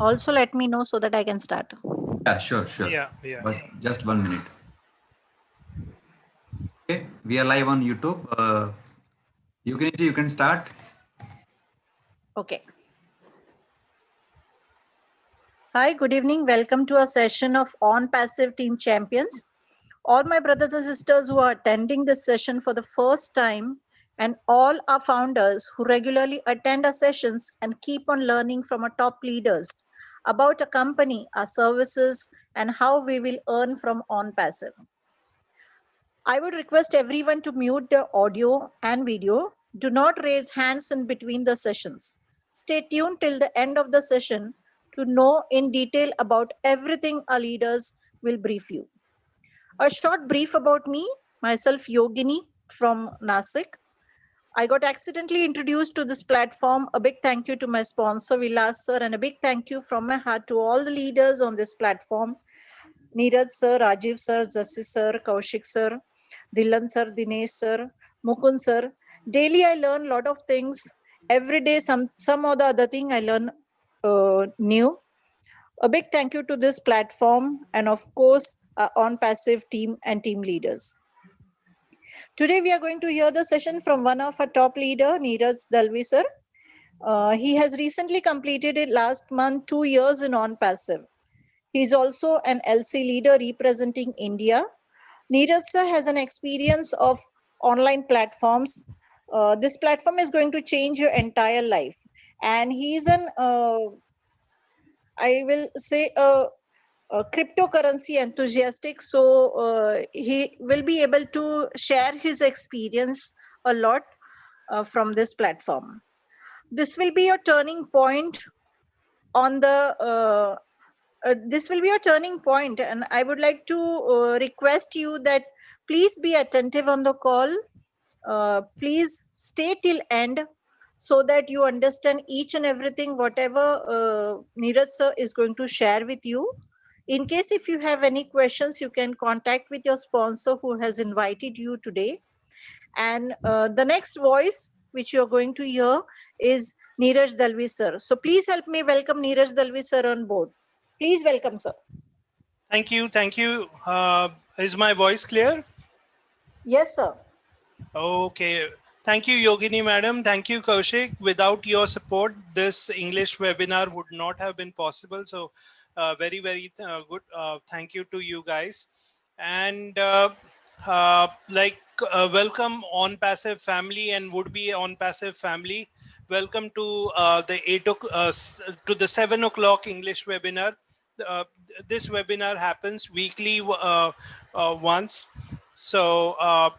also let me know so that I can start. Yeah, sure, sure. Yeah. Just 1 minute. Okay, we are live on YouTube. You can start. Okay. Hi, good evening. Welcome to a session of Onpassive Team Champions. All my brothers and sisters who are attending this session for the first time, and all our founders who regularly attend our sessions and keep on learning from our top leaders about a company, our services, and how we will earn from Onpassive. I would request everyone to mute the audio and video. Do not raise hands in between the sessions. Stay tuned till the end of the session to know in detail about everything our leaders will brief you. A short brief about me, myself Yogini from Nasik. I got accidentally introduced to this platform. A big thank you to my sponsor Vilas sir, and a big thank you from my heart to all the leaders on this platform. Neeraj sir, Rajiv sir, Jassi sir, Kaushik sir, Dhilan sir, Dinesh sir, Mukund sir. Daily I learn a lot of things. Every day some or the other thing I learn new. A big thank you to this platform and of course Onpassive team and team leaders. Today we are going to hear the session from one of our top leader, Neeraj Dalvi sir. He has recently completed it last month 2 years in Onpassive. He is also an LC leader representing India. Neeraj sir has an experience of online platforms. This platform is going to change your entire life. And he is an, I will say, a cryptocurrency enthusiastic. So he will be able to share his experience a lot from this platform. This will be a turning point on the this will be a turning point, and I would like to request you that please be attentive on the call. Please stay till end so that you understand each and everything whatever Neeraj sir is going to share with you. In case if you have any questions, you can contact with your sponsor who has invited you today. And the next voice which you are going to hear is Neeraj Dalvi sir. So please help me welcome Neeraj Dalvi sir on board. Please welcome, sir. Thank you. Thank you. Is my voice clear? Yes, sir. Okay. Thank you, Yogini madam. Thank you, Kaushik. Without your support, this English webinar would not have been possible. So very, very good. Thank you to you guys. And welcome Onpassive family and would be Onpassive family. Welcome to to the 7 o'clock English webinar. Uh, this webinar happens weekly once. So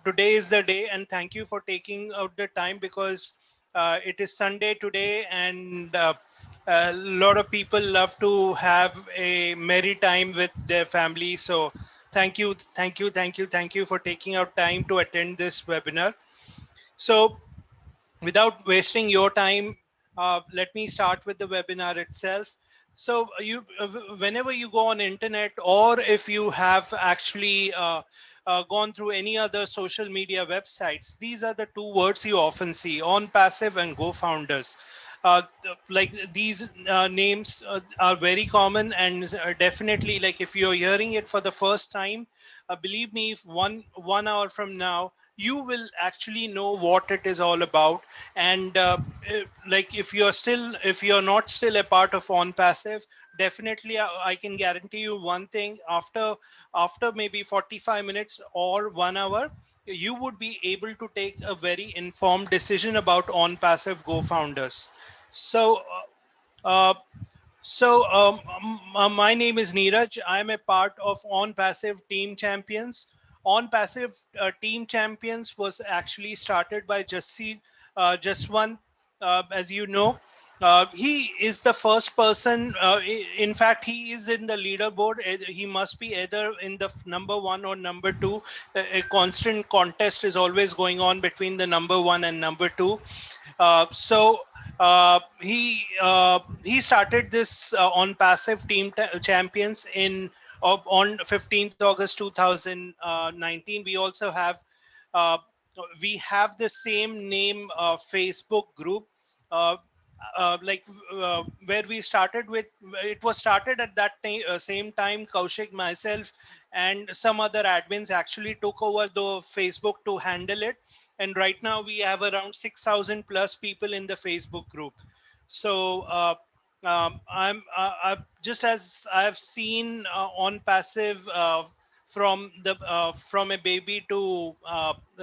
today is the day, and thank you for taking out the time because it is Sunday today, and a lot of people love to have a merry time with their family. So thank you, thank you, thank you, thank you for taking out time to attend this webinar. So without wasting your time, let me start with the webinar itself. So whenever you go on internet, or if you have actually gone through any other social media websites, these are the two words you often see: Onpassive and Go Founders. Like these names are very common, and definitely, like if you're hearing it for the first time, believe me, if one hour from now you will actually know what it is all about. And like if you're not still a part of Onpassive, definitely I can guarantee you one thing: after maybe 45 minutes or 1 hour, you would be able to take a very informed decision about Onpassive Go Founders. So uh, my name is Neeraj. I'm a part of Onpassive Team Champions. Onpassive Team Champions was actually started by Jaswant, as you know. He is the first person. In fact, he is in the leaderboard. He must be either in the number one or number two. A constant contest is always going on between the number one and number two. He started this Onpassive Team Champions on 15th August 2019. We have the same name Facebook group. Uh, where we started with, it was started at that same time. Kaushik, myself, and some other admins actually took over the Facebook to handle it. And right now we have around 6,000 plus people in the Facebook group. So just as I've seen on passive from a baby to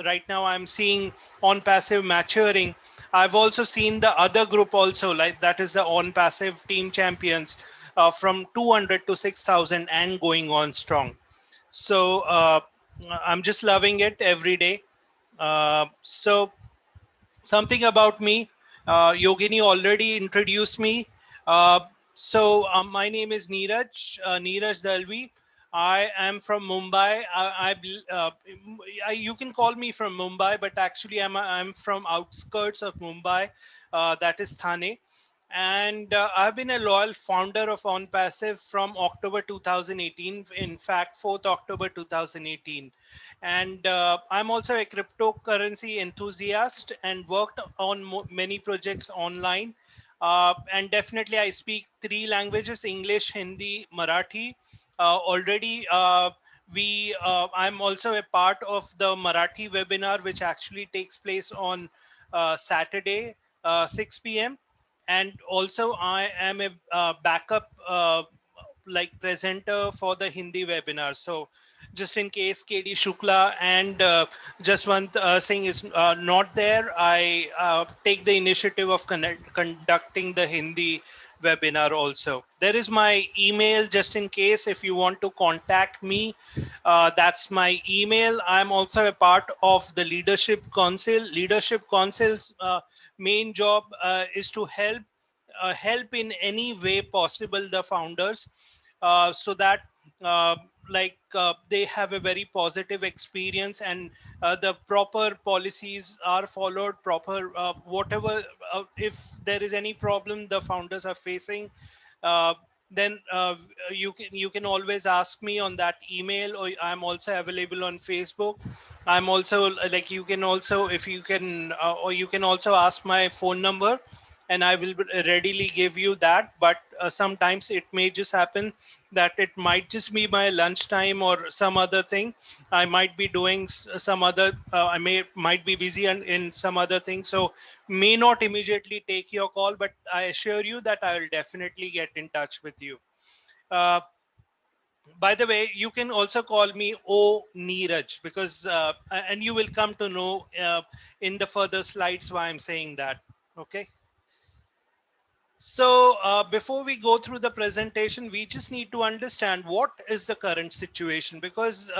right now, I'm seeing on passive maturing. I've also seen the other group also, like that is the on passive team champions, from 200 to 6,000 and going on strong. So I'm just loving it every day. So something about me. Yogini already introduced me. My name is Neeraj Dalvi. I am from Mumbai. You can call me from Mumbai, but actually I'm from outskirts of Mumbai. That is Thane. And I've been a loyal founder of OnPassive from October 2018. In fact, 4th October 2018. And I'm also a cryptocurrency enthusiast and worked on many projects online. And definitely I speak 3 languages: English, Hindi, Marathi. Already I'm also a part of the Marathi webinar, which actually takes place on Saturday, 6 p.m. And also I am a backup like presenter for the Hindi webinar. So just in case KD Shukla and Jaswant Singh is not there, I take the initiative of conducting the Hindi webinar also. There is my email, just in case if you want to contact me. That's my email. I'm also a part of the Leadership Council. Leadership Council's main job is to help in any way possible the founders, so that they have a very positive experience, and the proper policies are followed, proper whatever, if there is any problem the founders are facing, uh, then you can always ask me on that email, or I'm also available on Facebook. I'm also like, you can also, if you can or you can also ask my phone number, and I will readily give you that. But sometimes it may just happen that it might just be my lunchtime or some other thing. I might be doing some other, I might be busy in some other thing, so may not immediately take your call, but I assure you that I will definitely get in touch with you. Uh, by the way, you can also call me O Neeraj, because and you will come to know in the further slides why I'm saying that. Okay. So before we go through the presentation, we just need to understand what is the current situation, because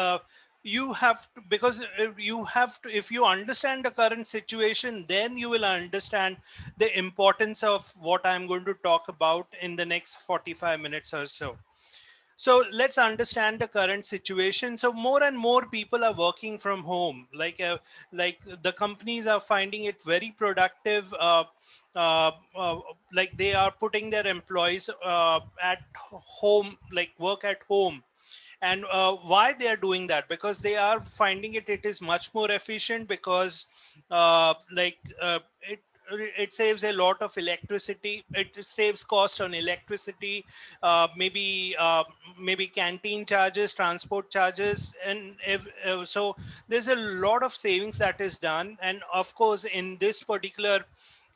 you have to, if you understand the current situation, then you will understand the importance of what I'm going to talk about in the next 45 minutes or so. So let's understand the current situation. So more and more people are working from home. Like the companies are finding it very productive. Uh, like they are putting their employees at home, like work at home. And why they are doing that? Because they are finding it is much more efficient, because it saves a lot of electricity. It saves cost on electricity, maybe canteen charges, transport charges, and so there's a lot of savings that is done. And of course, in this particular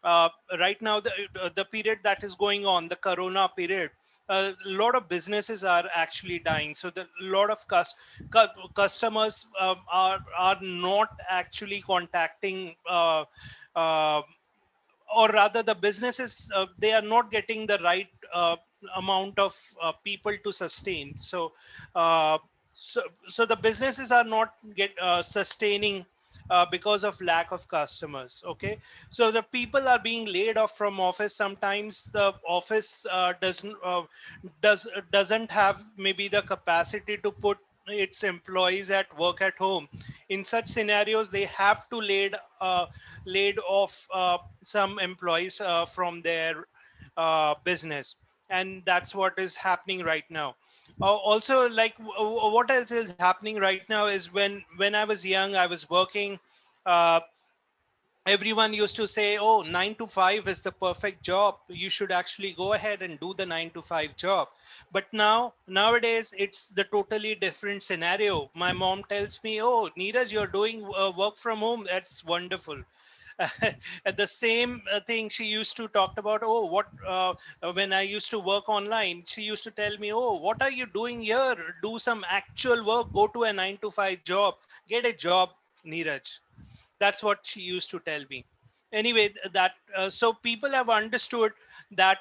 right now, the period that is going on, the corona period, a lot of businesses are actually dying. So the lot of customers are not actually contacting, uh, or rather the businesses, they are not getting the right amount of people to sustain. Uh, so the businesses are not sustaining because of lack of customers. Okay, so the people are being laid off from office. Sometimes the office doesn't have maybe the capacity to put its employees at work at home. In such scenarios, they have to laid off some employees from their business, and that's what is happening right now. Also, like what else is happening right now is, when I was young, I was working. Uh, everyone used to say, oh, 9 to 5 is the perfect job, you should actually go ahead and do the 9 to 5 job. But nowadays it's the totally different scenario. My mom tells me, oh, Neeraj, you're doing work from home, that's wonderful. At the same thing she used to talk about, oh, what when I used to work online, she used to tell me, oh, what are you doing here, do some actual work, go to a 9 to 5 job, get a job, Neeraj. That's what she used to tell me. Anyway, that so people have understood that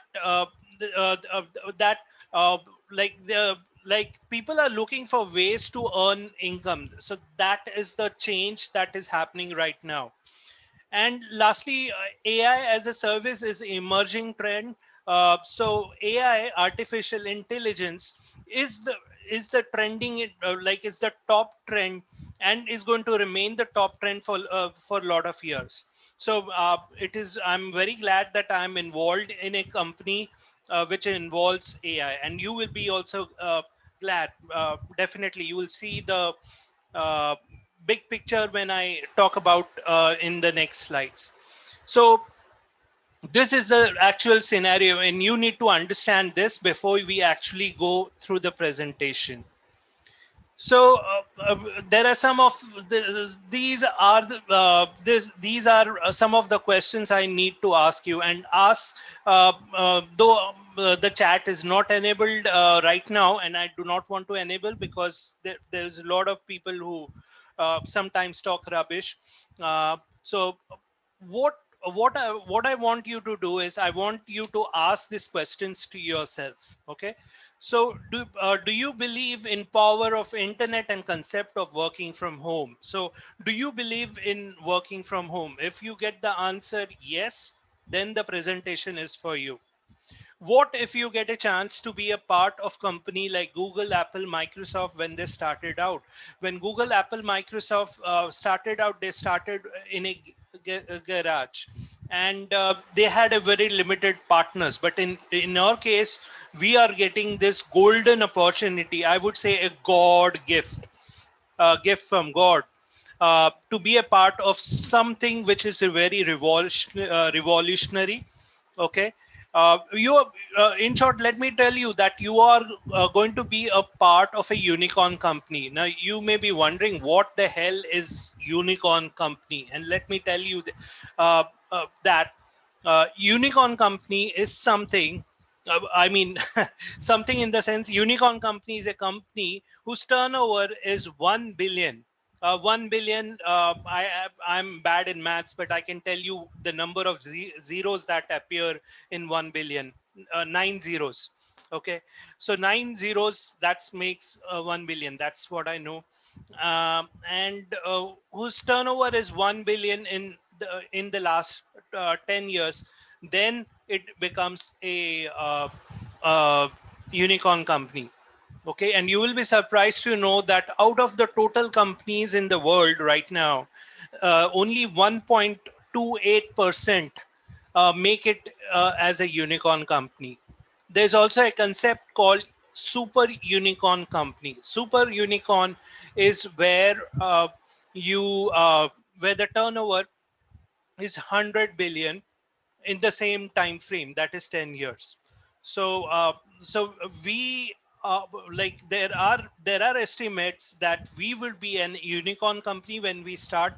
that uh, like the like people are looking for ways to earn income. So that is the change that is happening right now. And lastly, AI as a service is emerging trend. So AI, artificial intelligence, is the trending, like it's the top trend, and is going to remain the top trend for a lot of years. So it is. I'm very glad that I'm involved in a company which involves AI, and you will be also glad. Definitely, you will see the uh, big picture when I talk about in the next slides. So this is the actual scenario, and you need to understand this before we actually go through the presentation. So there are some of these are these are some of the questions I need to ask you, and ask though the chat is not enabled right now, and I do not want to enable because there's a lot of people who sometimes talk rubbish. So what what I want you to do is I want you to ask these questions to yourself. Okay, so do you believe in power of internet and concept of working from home? So do you believe in working from home? If you get the answer yes, then the presentation is for you. What if you get a chance to be a part of company like Google, Apple, Microsoft when they started out? When Google, Apple, Microsoft started out, they started in a garage, and they had a very limited partners. But in our case, we are getting this golden opportunity. I would say a God gift, gift from God, to be a part of something which is a very revolutionary. Okay, in short, let me tell you that you are going to be a part of a unicorn company. Now you may be wondering what the hell is unicorn company, and let me tell you that unicorn company is something, I mean, something in the sense, unicorn company is a company whose turnover is 1 billion. 1 billion, I'm bad in maths, but I can tell you the number of zeros that appear in 1 billion, 9 zeros. Okay, so 9 zeros, that makes 1 billion. That's what I know. And whose turnover is 1 billion in the last 10 years, then it becomes a unicorn company. Okay, and you will be surprised to know that out of the total companies in the world right now, only 1.28% make it as a unicorn company. There's also a concept called super unicorn company. Super unicorn is you where the turnover is 100 billion in the same time frame, that is 10 years. So so we like there are estimates that we will be an unicorn company when we start,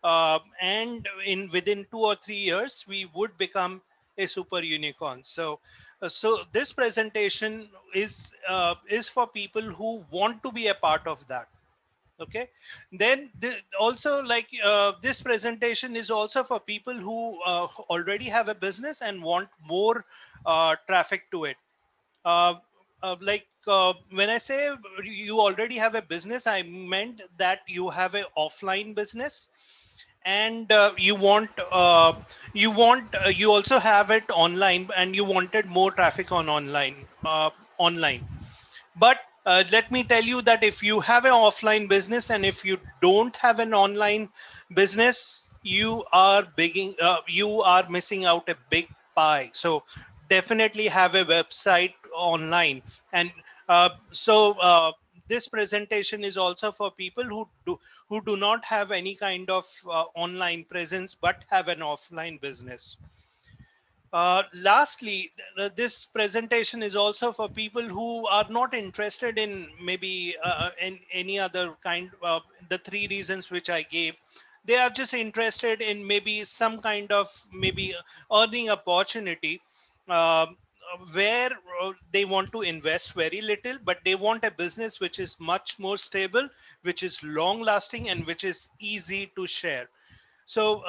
and in within 2 or 3 years we would become a super unicorn. So so this presentation is for people who want to be a part of that. Okay, then also, like, this presentation is also for people who already have a business and want more traffic to it. uh, when I say you already have a business, I meant that you have a offline business, and you also have it online, and you wanted more traffic on online. But let me tell you that if you have an offline business and if you don't have an online business, you are missing out a big pie. So definitely have a website online. And so this presentation is also for people who do not have any kind of online presence but have an offline business. Lastly, this presentation is also for people who are not interested in maybe in any other kind of the three reasons which I gave. They are just interested in maybe some kind of maybe earning opportunity, uh, where they want to invest very little, but they want a business which is much more stable, which is long lasting, and which is easy to share. So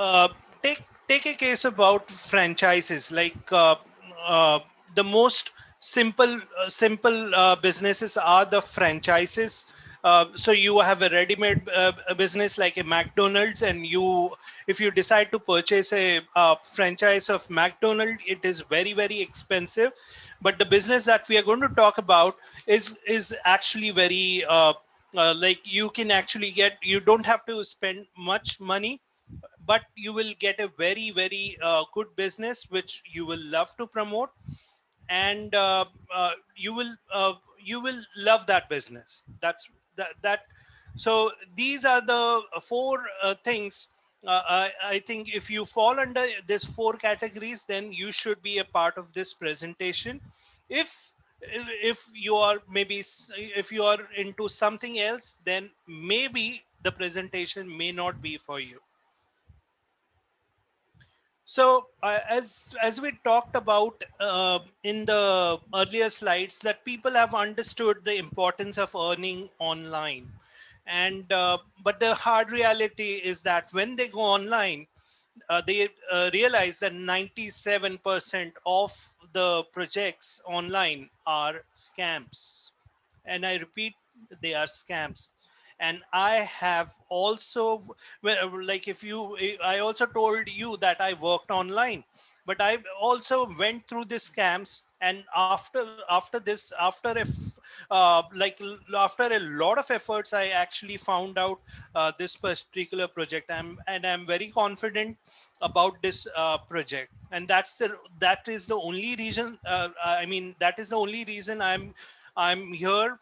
take a case about franchises. Like the most simple businesses are the franchises. So you have a ready-made business like a McDonald's, and if you decide to purchase a franchise of McDonald's, it is very expensive. But the business that we are going to talk about is actually very like you can actually get. You don't have to spend much money, but you will get a very good business which you will love to promote, and you will love that business. That's that. So these are the four things. I think if you fall under these four categories, then you should be a part of this presentation. If if you are maybe if you are into something else, then maybe the presentation may not be for you. So as we talked about in the earlier slides, that people have understood the importance of earning online, and but the hard reality is that when they go online, they realize that 97% of the projects online are scams. And I repeat, they are scams. And I have also, well, like if you, I also told you that I worked online, but I also went through the scams. And after this, after a lot of efforts, I actually found out this particular project. I'm very confident about this project, and that is the only reason. I mean, that is the only reason I'm here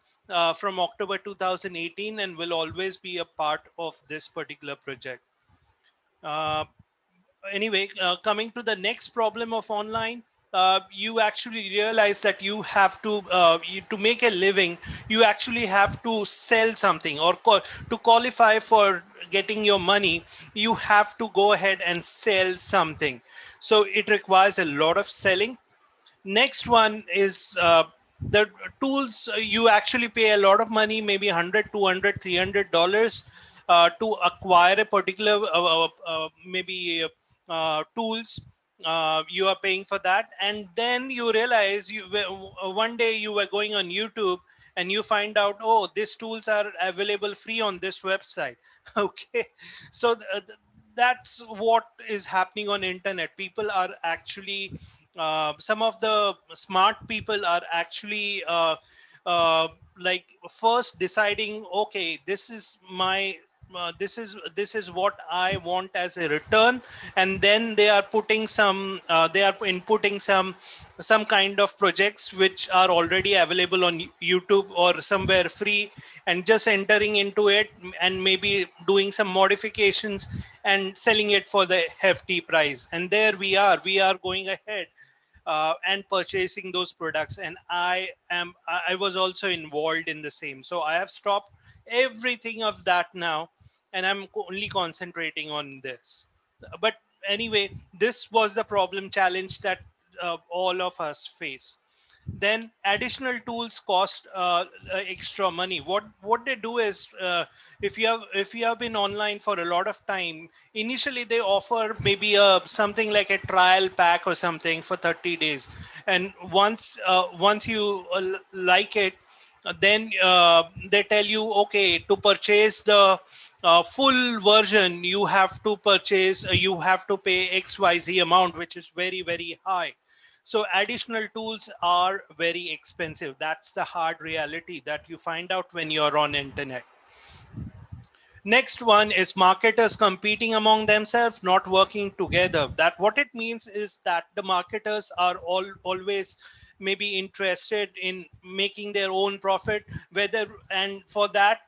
from October 2018, and will always be a part of this particular project. Uh, Anyway, coming to the next problem of online, you actually realize that you have to to make a living, you actually have to sell something, or to qualify for getting your money, you have to go ahead and sell something. So it requires a lot of selling. Next one is the tools. You actually pay a lot of money, maybe 100, 200, $300 to acquire a particular maybe tools. You are paying for that, and then you realize one day you were going on YouTube and you find out, oh, these tools are available free on this website. Okay, so that's what is happening on internet. People are actually some of the smart people are actually like first deciding, okay, this is my this is what I want as a return, and then they are putting some they are inputting some kind of projects which are already available on YouTube or somewhere free, and just entering into it and maybe doing some modifications and selling it for the hefty price. And there we are going ahead and purchasing those products. And I was also involved in the same, so I have stopped everything of that now, and I'm only concentrating on this. But anyway, this was the problem challenge that all of us face. Then additional tools cost extra money. What they do is, if you have been online for a lot of time, initially they offer maybe something like a trial pack or something for 30 days, and once you like it, then they tell you, okay, to purchase the full version, you have to purchase you have to pay XYZ amount, which is very high. So additional tools are very expensive. That's the hard reality that you find out when you're on internet. Next one is marketers competing among themselves, not working together. That what it means is that the marketers are always maybe interested in making their own profit, whether, and for that,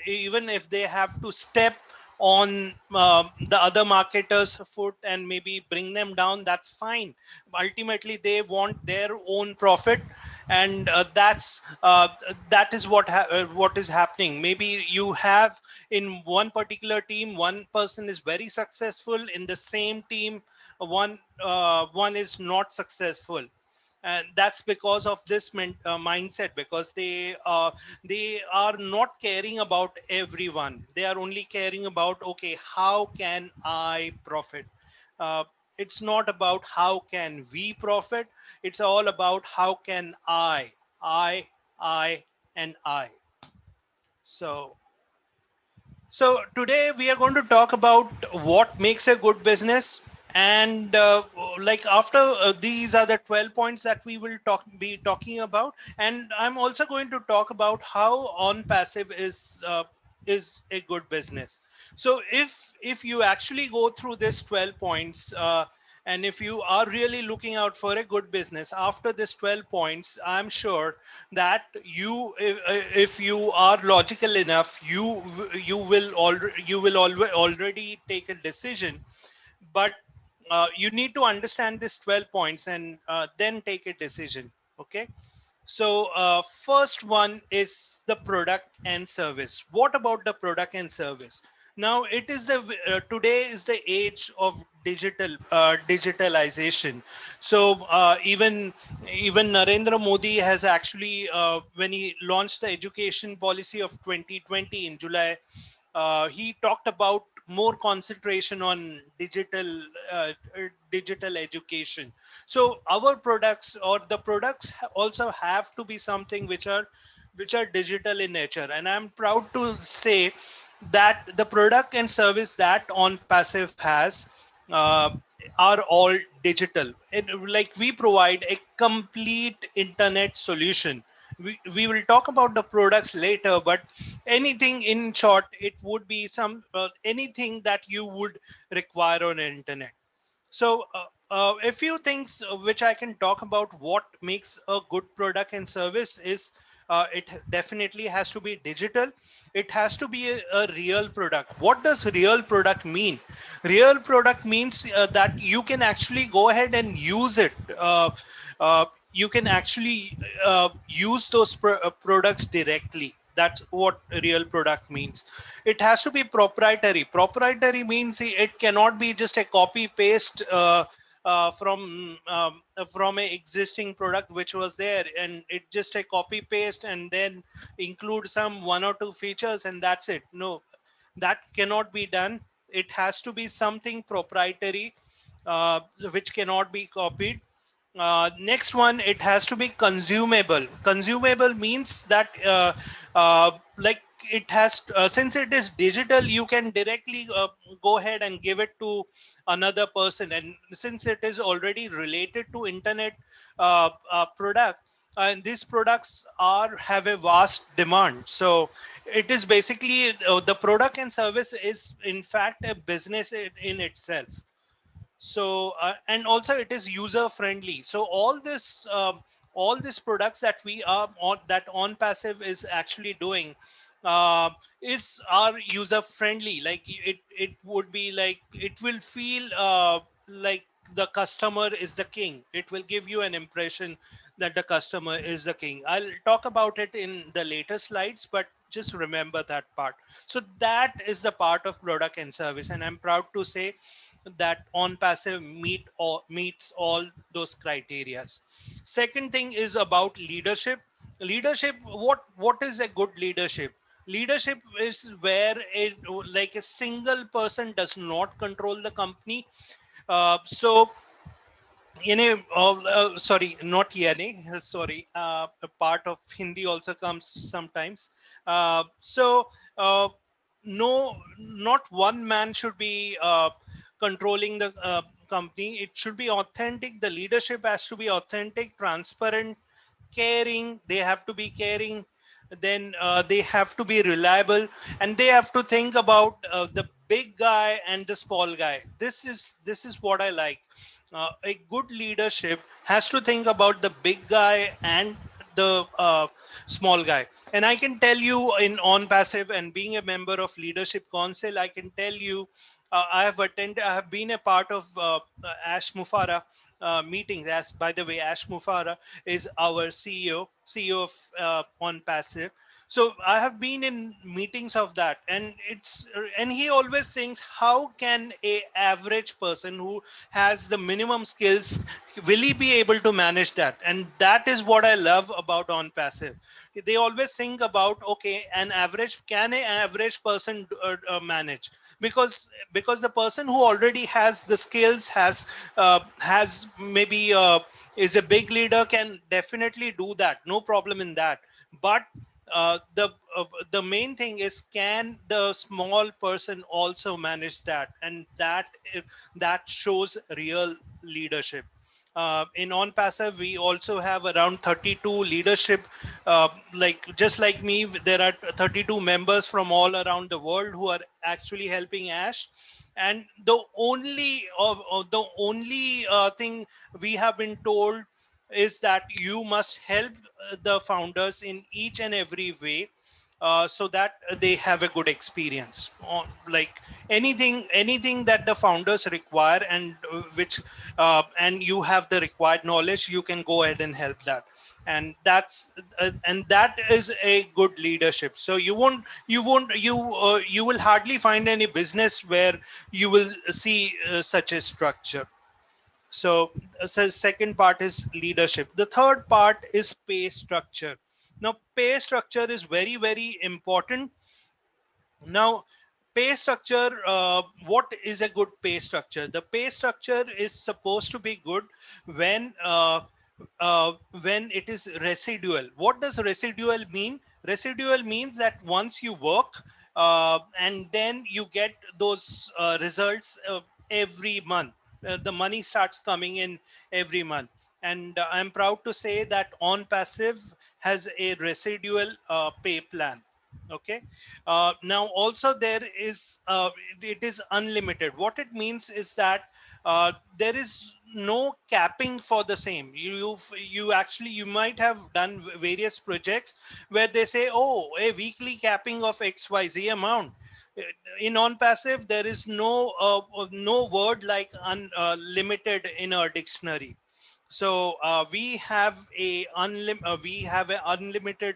even if they have to step on the other marketers' foot and maybe bring them down, that's fine. Ultimately, they want their own profit, and that is what is happening. Maybe you have in one particular team, one person is very successful. In the same team, one is not successful, and that's because of this mindset, because they are not caring about everyone. They are only caring about, okay, how can I profit? uh, it's not about how can we profit. It's all about how can I and I. So today we are going to talk about what makes a good business, and like after these are the 12 points that we will be talking about, and I'm also going to talk about how Onpassive is a good business. So if you actually go through this 12 points, and if you are really looking out for a good business after this 12 points, I'm sure that if you are logical enough, you will already take a decision. But you need to understand this 12 points and then take a decision. Okay. So first one is the product and service. What about the product and service? Now it is today is the age of digitalization. So even Narendra Modi has actually, when he launched the education policy of 2020 in July, he talked about more concentration on digital education. So our products, or the products, also have to be something which are digital in nature. And I'm proud to say that the product and service that Onpassive has uh, are all digital. Like, we provide a complete internet solution. We will talk about the products later, but anything in short, it would be anything that you would require on internet. So a few things which I can talk about what makes a good product and service is, it definitely has to be digital. It has to be a real product. What does real product mean? Real product means that you can actually go ahead and use it. You can actually use those products directly. That's what a real product means. It has to be proprietary. Proprietary means it cannot be just a copy paste from a existing product which was there, and it just a copy paste and then include some one or two features and that's it. No, that cannot be done. It has to be something proprietary, which cannot be copied. Next one, it has to be consumable. Consumable means that like, it has since it is digital, you can directly go ahead and give it to another person. And since it is already related to internet product, and these products have a vast demand. So it is basically the product and service is in fact a business in itself. So and also it is user friendly. So all these products that we are on, that Onpassive is actually doing, uh, are user friendly. Like, it would be like, it will feel like the customer is the king. It will give you an impression that the customer is the king. I'll talk about it in the later slides, but just remember that part. So that is the part of product and service, and I'm proud to say that Onpassive meets all those criterias. Second thing is about leadership. Leadership, what is a good leadership? Leadership is where like, a single person does not control the company. So sorry, not yani, sorry, a part of Hindi also comes sometimes. So no, not one man should be controlling the company. It should be authentic. The leadership has to be authentic, transparent, caring. They have to be caring. Then they have to be reliable, and they have to think about the big guy and the small guy. This is what I like. A good leadership has to think about the big guy and the small guy. And I can tell you in Onpassive and being a member of Leadership Council, I can tell you I have been a part of Ash Mufara meetings. As by the way, Ash Mufara is our CEO of Onpassive. So I have been in meetings of that, and he always thinks, how can a average person who has the minimum skills, will he be able to manage that? And that is what I love about Onpassive. They always think about, okay, can an average person manage? Because the person who already has the skills, has maybe is a big leader, can definitely do that, no problem in that. But the main thing is, can the small person also manage that? And that shows real leadership. In Onpassive, we also have around 32 leadership, like just like me, there are 32 members from all around the world who are actually helping Ash. And the only thing we have been told is that you must help the founders in each and every way, so that they have a good experience on, like, anything that the founders require, and which and you have the required knowledge, you can go ahead and help that. And that is a good leadership. So you will hardly find any business where you will see such a structure. So second part is leadership. The third part is pay structure. Now, pay structure is very, very important. Now, pay structure, what is a good pay structure? The pay structure is supposed to be good when when it is residual. What does residual mean? Residual means that once you work, and then you get those results every month. The money starts coming in every month. And I'm proud to say that Onpassive has a residual pay plan. Okay. Now also there is it is unlimited. What it means is that there is no capping for the same. You might have done various projects where they say, oh, a weekly capping of XYZ amount. In Onpassive, there is no word like unlimited in our dictionary. So we have a unlimited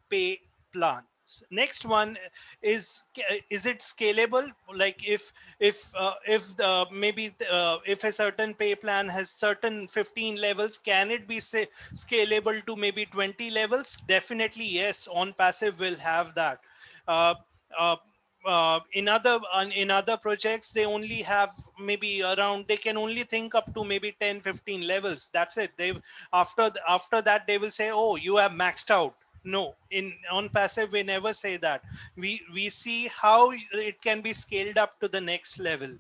pay plan. Next one is it scalable? Like, if the maybe if a certain pay plan has certain 15 levels, can it be scalable to maybe 20 levels? Definitely yes. Onpassive will have that. uh, uh, in other projects, they only have maybe around, they can only think up to maybe 10, 15 levels. That's it. After that they will say, oh, you have maxed out. No, in Onpassive we never say that. We see how it can be scaled up to the next level.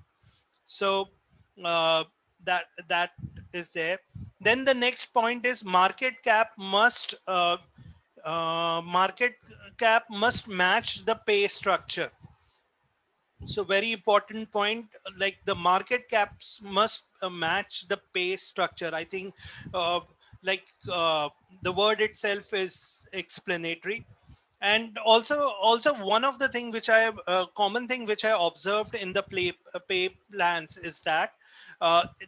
So that is there. Then the next point is market cap must match the pay structure. So very important point, like the market caps must match the pay structure. I think uh, like the word itself is explanatory. And also one of the thing which I common thing which I observed in the pay plans is that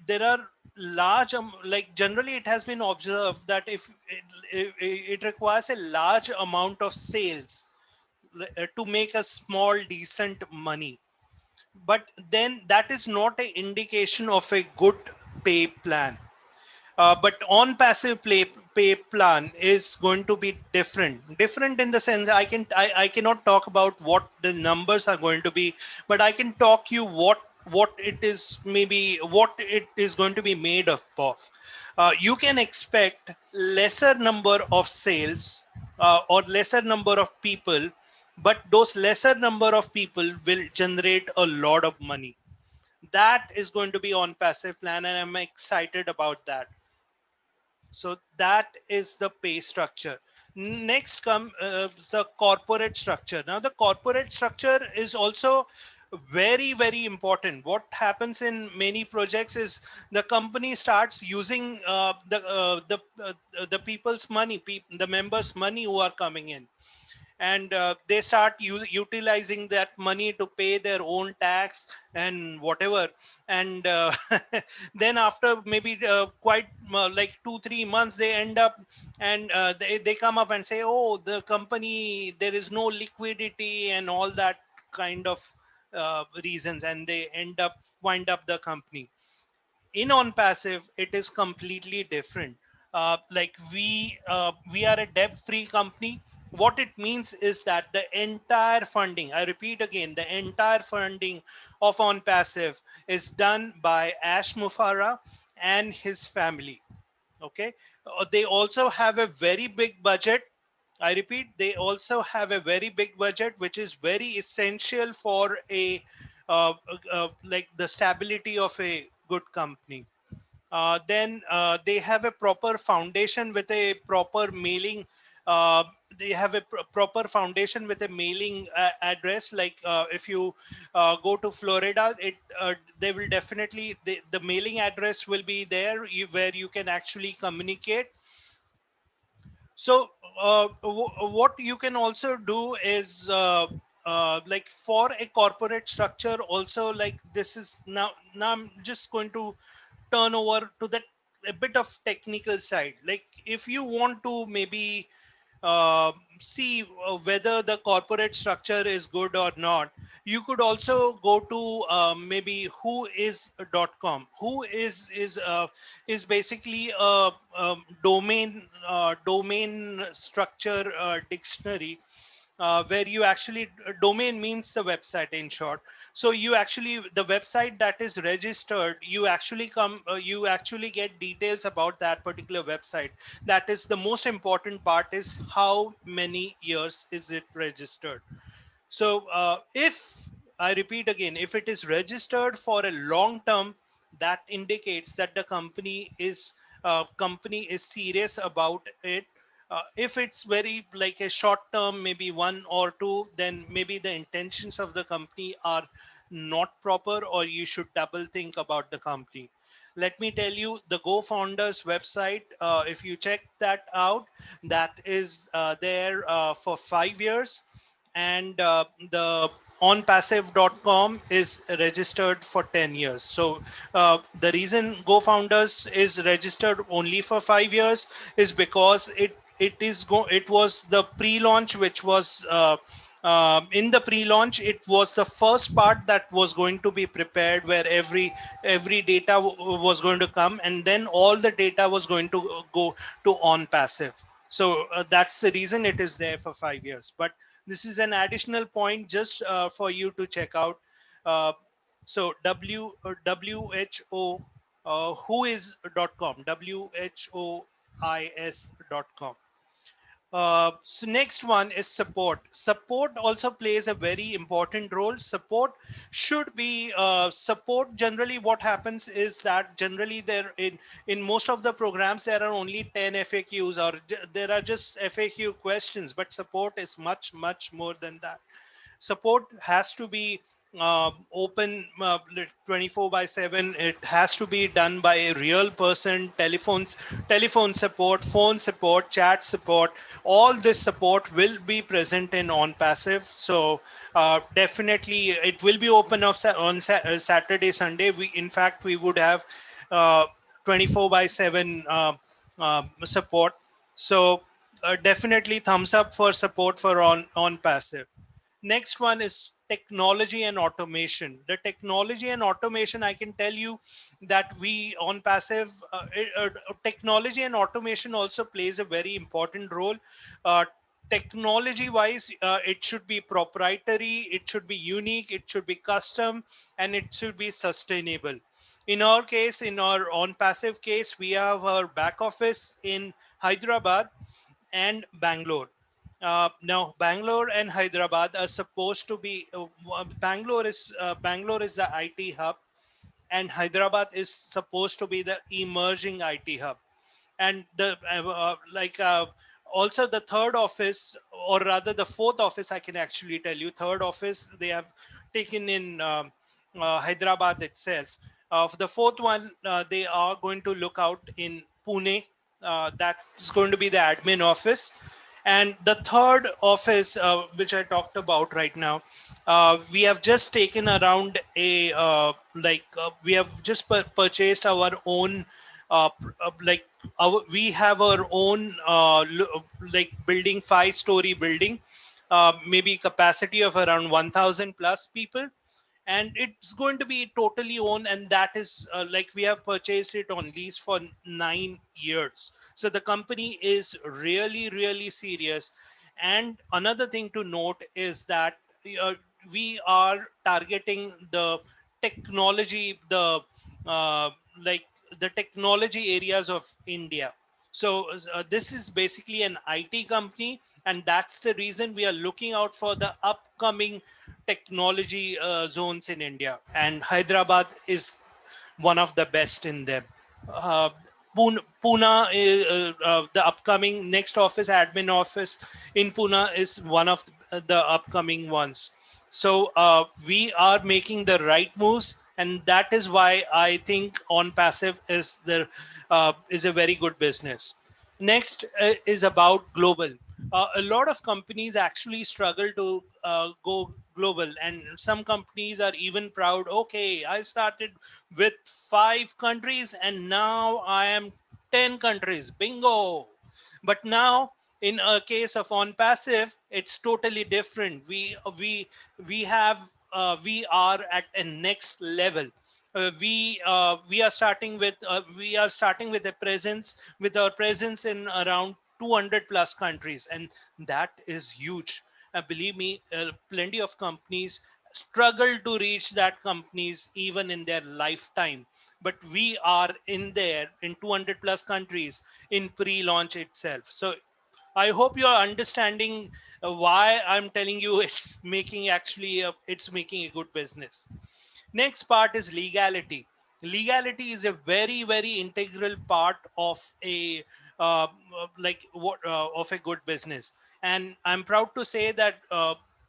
there are like generally it has been observed that if it requires a large amount of sales to make a small decent money. But then that is not an indication of a good pay plan. But Onpassive pay plan is going to be different in the sense, I cannot talk about what the numbers are going to be, but I can talk you what it is, maybe what it is going to be made up of. You can expect lesser number of sales, or lesser number of people, but those lesser number of people will generate a lot of money. That is going to be Onpassive plan, and I'm excited about that. So that is the pay structure. Next comes the corporate structure. Now the corporate structure is also very, very important. What happens in many projects is the company starts using the people's money, the members' money who are coming in, and they start utilizing that money to pay their own tax and whatever. And then after maybe quite like 2-3 months, they end up, and they come up and say, oh, the company, there is no liquidity and all that kind of reasons, and they wind up the company. In Onpassive, it is completely different. Like we are a debt free company. What it means is that the entire funding, I repeat again, the entire funding of Onpassive is done by Ash Mufara and his family. Okay. They also have a very big budget. I repeat, they also have a very big budget, which is very essential for a like the stability of a good company. Then they have a proper foundation with a proper mailing. Uh, they have a proper foundation with a mailing address. Like if you go to Florida, they will definitely, the mailing address will be there, where you can actually communicate. So what you can also do is like for a corporate structure also, like this is now I'm just going to turn over to that a bit of technical side. Like if you want to maybe uh, see whether the corporate structure is good or not, you could also go to maybe whois.com. Who is basically a, domain structure dictionary, where you actually, domain means the website in short. So you actually, the website that is registered, you actually get details about that particular website. That is the most important part, is how many years is it registered. So if I repeat again, if it is registered for a long term, that indicates that the company is serious about it. If it's very like a short term, maybe 1 or 2, then maybe the intentions of the company are not proper, or you should double think about the company. Let me tell you, the Go Founders website, if you check that out, that is there for 5 years, and the onpassive.com is registered for 10 years. So the reason Go Founders is registered only for 5 years is because it was the pre-launch, which was in the pre-launch, it was the first part that was going to be prepared, where every data was going to come, and then all the data was going to go to Onpassive. So that's the reason it is there for 5 years. But this is an additional point just for you to check out. Uh, so WHO, whois.com, whois.com. So next one is support. Support also plays a very important role. Support should be support. Generally, what happens is that generally there in most of the programs there are only 10 FAQs, or there are just FAQ questions. But support is much more than that. Support has to be open 24/7. It has to be done by a real person. Telephone support, phone support, chat support, all this support will be present in Onpassive. So definitely it will be open on Saturday, Sunday. In fact, we would have 24/7 support. So definitely thumbs up for support for Onpassive. Next one is technology and automation. The technology and automation, I can tell you that we Onpassive, technology and automation also plays a very important role. Uh, Technology wise, it should be proprietary, it should be unique, it should be custom, and it should be sustainable. In our case, in our Onpassive case, we have our back office in Hyderabad and Bangalore. Now, Bangalore and Hyderabad are supposed to be. Bangalore is the IT hub, and Hyderabad is supposed to be the emerging IT hub. And the like Also, the third office, or rather the fourth office, I can actually tell you, third office they have taken in Hyderabad itself. For the fourth one, they are going to look out in Pune. That is going to be the admin office. And the third office, which I talked about right now, we have just taken around we have just purchased our own, like we have our own like building, 5-story building, maybe capacity of around 1,000 plus people, and it's going to be totally owned, and that is like we have purchased it on lease for 9 years. So the company is really, really serious. And another thing to note is that uh, we are targeting the technology, the uh, like the technology areas of India. So this is basically an IT company, and that's the reason we are looking out for the upcoming technology zones in India, and Hyderabad is one of the best in them. Uh, Pune, the upcoming next office, admin office in Pune, is one of the upcoming ones. So we are making the right moves, and that is why I think Onpassive is a very good business. Next is about global. A lot of companies actually struggle to go global, and some companies are even proud. Okay, I started with 5 countries, and now I am 10 countries. Bingo! But now, in a case of Onpassive, it's totally different. We are at a next level. We are starting with a presence, with our presence in around 200 plus countries, and that is huge. Believe me, plenty of companies struggle to reach that companies even in their lifetime, but we are in there in 200 plus countries in pre-launch itself. So I hope you are understanding why I'm telling you it's making a good business. Next part is legality. Legality is a very, very integral part of a of a good business, and I'm proud to say that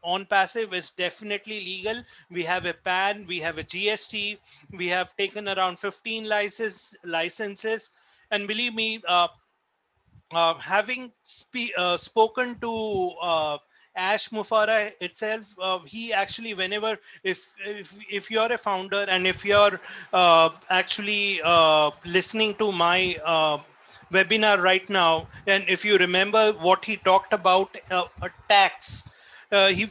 Onpassive is definitely legal. We have a PAN, we have a GST, we have taken around 15 licenses, and believe me, having spoken to Ash Mufara itself, he actually, whenever, if you're a founder and if you're actually listening to my webinar right now, and if you remember what he talked about, a tax, he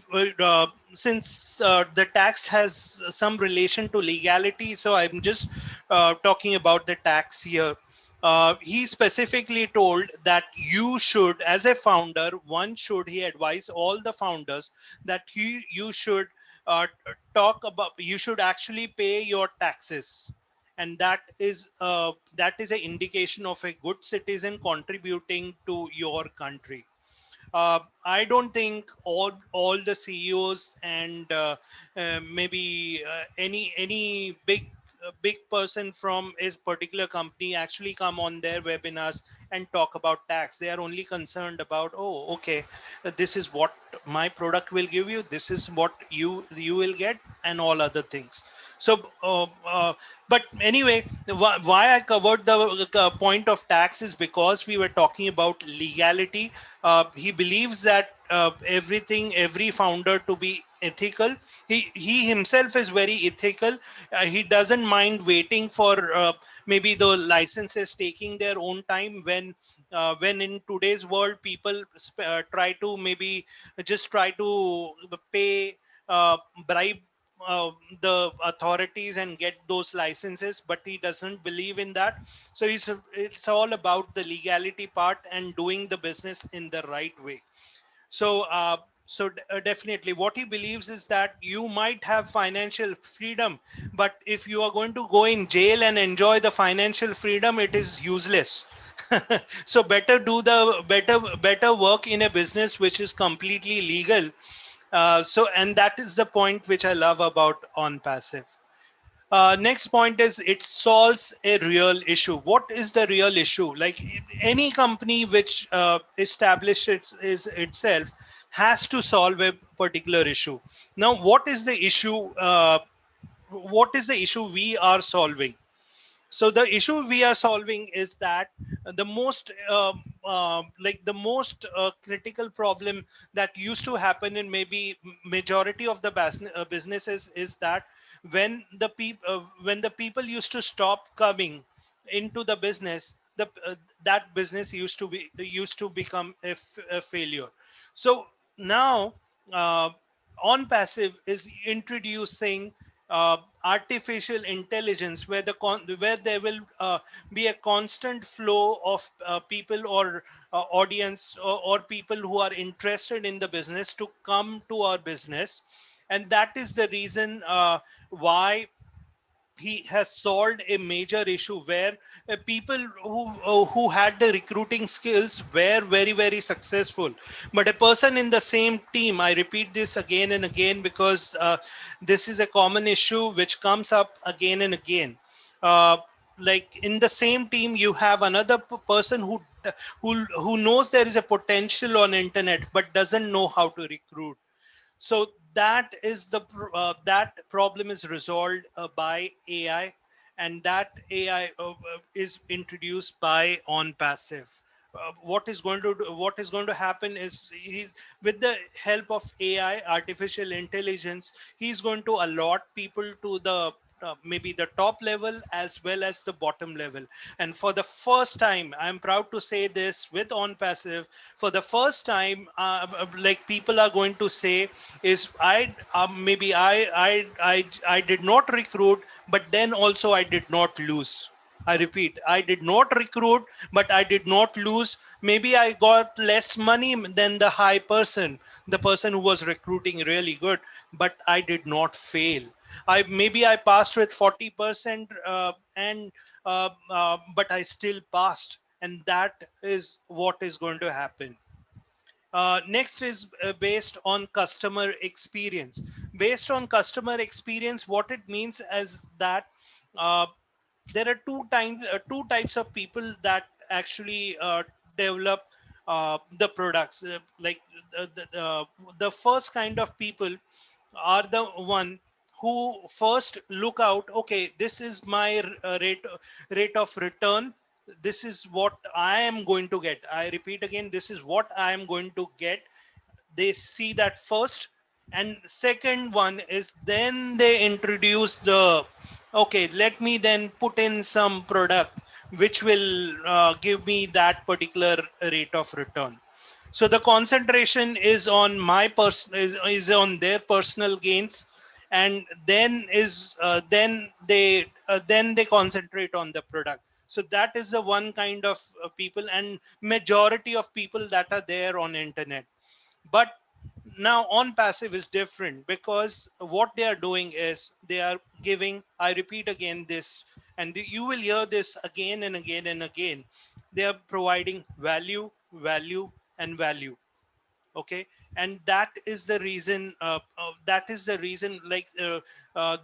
since the tax has some relation to legality, so I'm just talking about the tax here. He specifically told that you should, as a founder, he advise all the founders that you should you should actually pay your taxes. And that is an indication of a good citizen contributing to your country. I don't think all the CEOs and maybe any big person from a particular company actually come on their webinars and talk about tax. They are only concerned about, oh, okay, this is what my product will give you, this is what you will get, and all other things. So, but anyway, why I covered the point of tax is because we were talking about legality. He believes that every founder to be ethical. He himself is very ethical. He doesn't mind waiting for maybe the licenses taking their own time, when in today's world people try to maybe just try to pay, bribe the authorities and get those licenses, but he doesn't believe in that. So it's all about the legality part and doing the business in the right way. So definitely what he believes is that you might have financial freedom, but if you are going to go in jail and enjoy the financial freedom, it is useless. So better do the better work in a business which is completely legal. And that is the point which I love about Onpassive. Next point is it solves a real issue. What is the real issue? Like any company which itself has to solve a particular issue. Now, what is the issue? What is the issue we are solving? So the issue we are solving is that the most critical problem that used to happen in maybe majority of the businesses is that when the people used to stop coming into the business, that business used to become a failure. So now uh, Onpassive is introducing artificial intelligence where where there will be a constant flow of people or audience or people who are interested in the business to come to our business. And that is the reason why he has solved a major issue where people who had the recruiting skills were very successful, but a person in the same team, I repeat this again and again because this is a common issue which comes up again and again. uh, like in the same team you have another person who knows there is a potential on internet but doesn't know how to recruit. So that is that problem is resolved by AI, and that AI is introduced by Onpassive. What is going to happen is with the help of AI, artificial intelligence, he's going to allot people to the maybe the top level as well as the bottom level. And for the first time, I'm proud to say this with Onpassive, for the first time, like people are going to say is maybe I did not recruit, but then also I did not lose. I repeat, I did not recruit, but I did not lose. Maybe I got less money than the high person, the person who was recruiting really good, but I did not fail. I passed with 40%, but I still passed, and that is what is going to happen. Next is based on customer experience. Based on customer experience, what it means is that uh, there are two types of people that actually develop the products. The first kind of people are the one who first look out, okay, this is my rate of return, this is what I am going to get. I repeat again, this is what I am going to get. They see that first. And second one is then they introduce the, okay, let me then put in some product which will give me that particular rate of return. So the concentration is on is on their personal gains, and then they concentrate on the product. So that is the one kind of people, and majority of people that are there on internet. But now Onpassive is different because what they are doing is they are giving, I repeat again this, and you will hear this again and again and again, they are providing value, value, and value. Okay, and that is the reason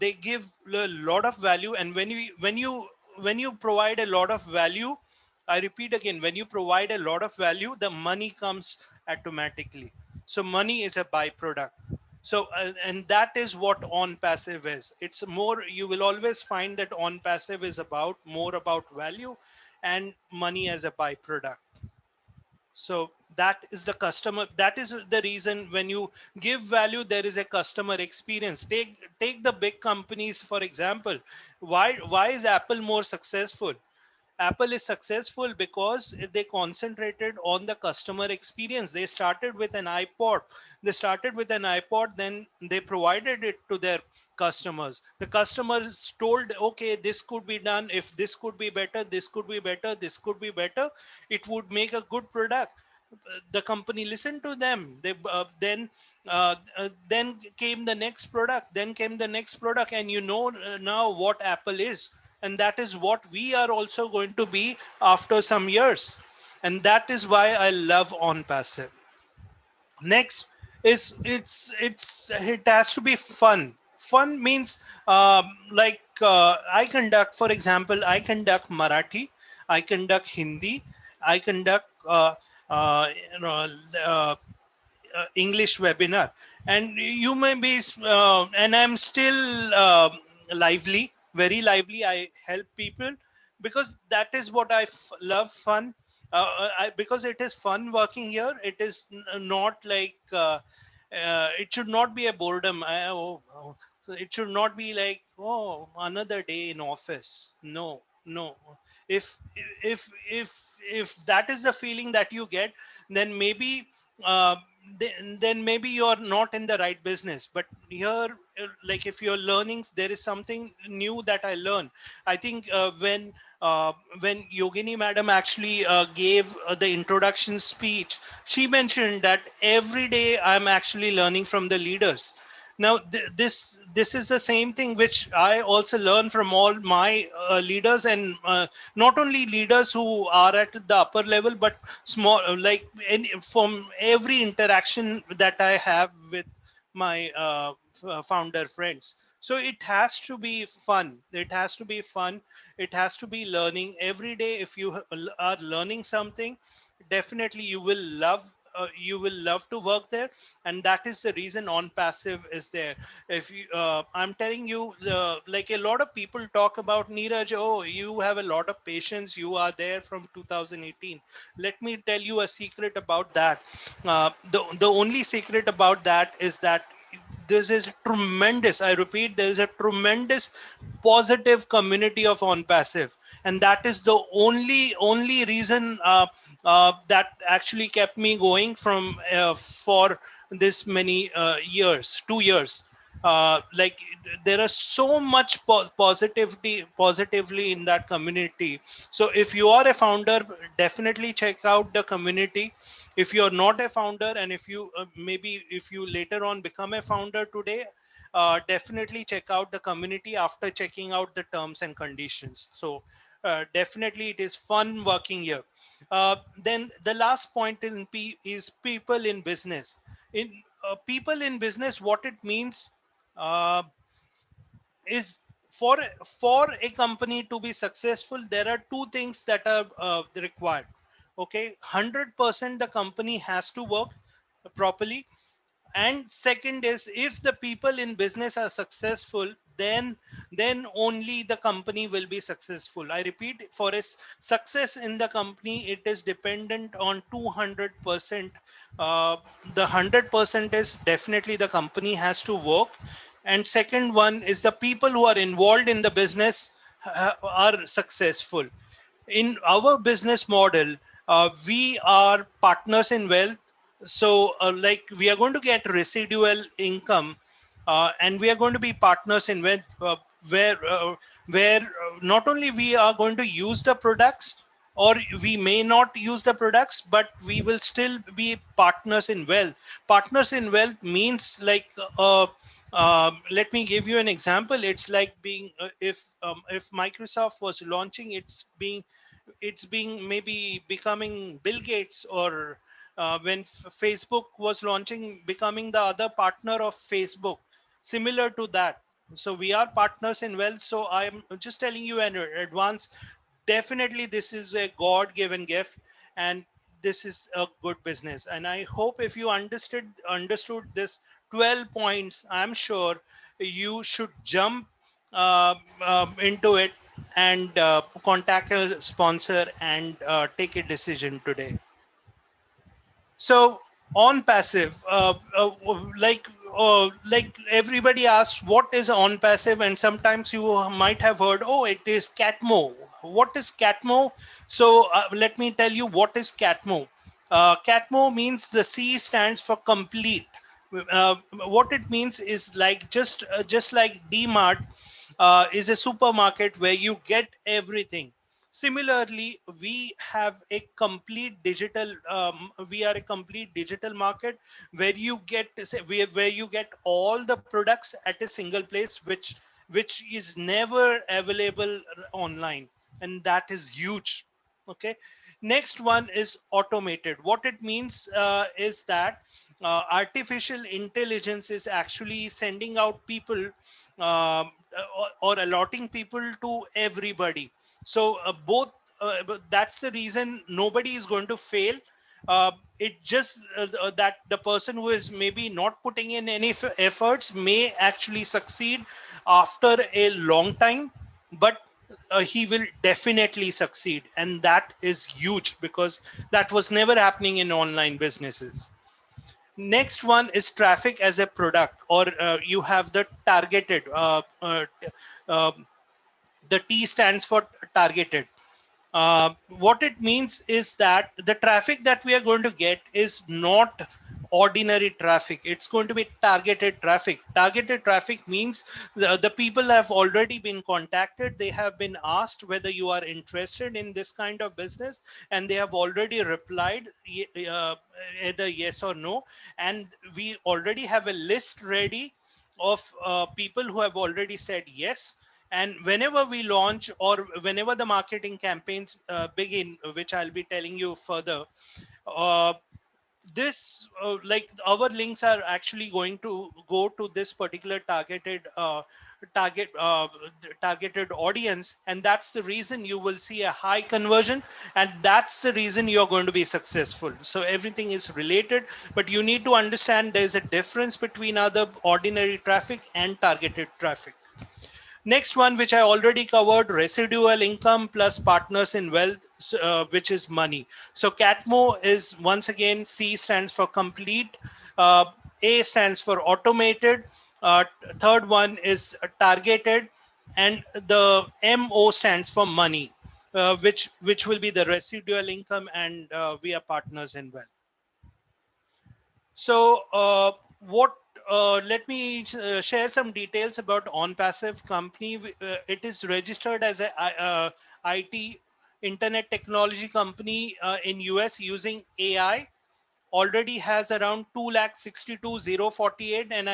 they give a lot of value. And when you provide a lot of value, I repeat again, when you provide a lot of value, the money comes automatically. So money is a byproduct. So and that is what Onpassive is. It's more, you will always find that Onpassive is about more about value and money as a byproduct. So that is the customer, that is the reason when you give value, there is a customer experience. Take the big companies for example. Why is Apple more successful? Apple is successful because they concentrated on the customer experience. They started with an iPod. Then they provided it to their customers. The customers told, okay, this could be done. If this could be better, this could be better, this could be better, it would make a good product. The company listened to them. Then came the next product, and you know now what Apple is, and that is what we are also going to be after some years. And that is why I love Onpassive. Next is it has to be fun. Fun means I conduct, for example, I conduct Marathi, I conduct Hindi, I conduct you know, uh, English webinar, and you may be, and I'm still lively, very lively. I help people because that is what I love, fun. Because it is fun working here. It is not like it should not be a boredom. So it should not be like, oh, another day in office. No, no. If if if if that is the feeling that you get, then maybe uh, then maybe you're not in the right business. But here, like if you're learning, there is something new that I learn. I think when Yogini madam actually gave the introduction speech, she mentioned that every day I'm actually learning from the leaders. Now this is the same thing which I also learn from all my leaders, and not only leaders who are at the upper level, but small, like from every interaction that I have with my founder friends. So it has to be fun. It has to be fun. It has to be learning every day. If you are learning something, definitely you will love to work there. And that is the reason Onpassive is there. If you I'm telling you, like a lot of people talk about, Neeraj, oh, you have a lot of patience, you are there from 2018. Let me tell you a secret about that. The only secret about that is that this is tremendous, I repeat, there is a tremendous positive community of Onpassive, and that is the only reason that actually kept me going from for this many years, 2 years. Like there are so much positively in that community. So if you are a founder, definitely check out the community. If you're not a founder, and if you maybe if you later on become a founder today, definitely check out the community after checking out the terms and conditions. So definitely it is fun working here. Then the last point is people in business. In people in business, what it means uh, is for a company to be successful, there are two things that are required. Okay, 100% the company has to work properly, and second is, if the people in business are successful, then only the company will be successful. I repeat, for its success in the company, it is dependent on 200%. The 100% is definitely the company has to work, and second one is the people who are involved in the business are successful. In our business model, we are partners in wealth. So like we are going to get residual income, and we are going to be partners in wealth, where not only we are going to use the products, or we may not use the products, but we will still be partners in wealth. Partners in wealth means like let me give you an example. It's like being if Microsoft was launching, it's being maybe becoming Bill Gates, or when Facebook was launching, becoming the other partner of Facebook, similar to that. So we are partners in wealth. So I'm just telling you in advance, definitely this is a God-given gift, and this is a good business. And I hope if you understood this 12 points, I'm sure you should jump into it and contact a sponsor and take a decision today. So Onpassive, like everybody asks, what is Onpassive? And sometimes you might have heard, oh, it is Catmo. What is Catmo? So let me tell you what is Catmo. Catmo means the C stands for complete. What it means is like just like DMart is a supermarket where you get everything. Similarly, we have a complete digital. We are a complete digital market where you get where you get all the products at a single place, which is never available online, and that is huge. Okay. Next one is automated. What it means is that artificial intelligence is actually sending out people or allotting people to everybody. So that's the reason nobody is going to fail. It just that the person who is maybe not putting in any efforts may actually succeed after a long time, but he will definitely succeed, and that is huge because that was never happening in online businesses. Next one is traffic as a product, or you have the targeted. Uh, the T stands for targeted. What it means is that the traffic that we are going to get is not ordinary traffic. It's going to be targeted traffic. Targeted traffic means the people have already been contacted. They have been asked whether you are interested in this kind of business, and they have already replied either yes or no. And we already have a list ready of people who have already said yes. And whenever we launch or whenever the marketing campaigns begin, which I'll be telling you further, uh, this like our links are actually going to go to this particular target targeted audience, and that's the reason you will see a high conversion, and that's the reason you're going to be successful. So everything is related, but you need to understand there's a difference between other ordinary traffic and targeted traffic. Next one, which I already covered, residual income plus partners in wealth, which is money. So CATMO is, once again, C stands for complete, uh, A stands for automated, third one is targeted, and the MO stands for money, which will be the residual income, and we are partners in wealth. So what let me share some details about Onpassive company. It is registered as a IT internet technology company in US using AI. Already has around 2,62,048, and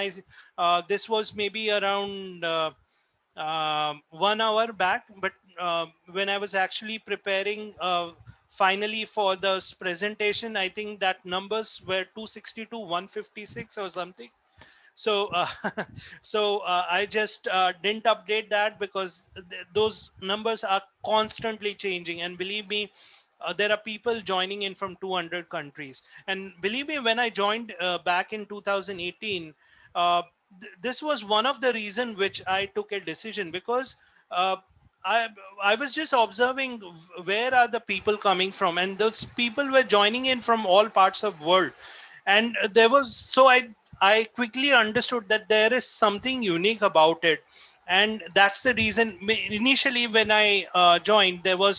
this was maybe around 1 hour back. But when I was actually preparing finally for this presentation, I think that numbers were 262, 156 or something. So I just didn't update that because those numbers are constantly changing, and believe me, there are people joining in from 200 countries. And believe me, when I joined back in 2018, uh, this was one of the reason which I took a decision, because uh, I, I was just observing where are the people coming from, and those people were joining in from all parts of world. And there was, so I quickly understood that there is something unique about it. And that's the reason initially when I joined, there were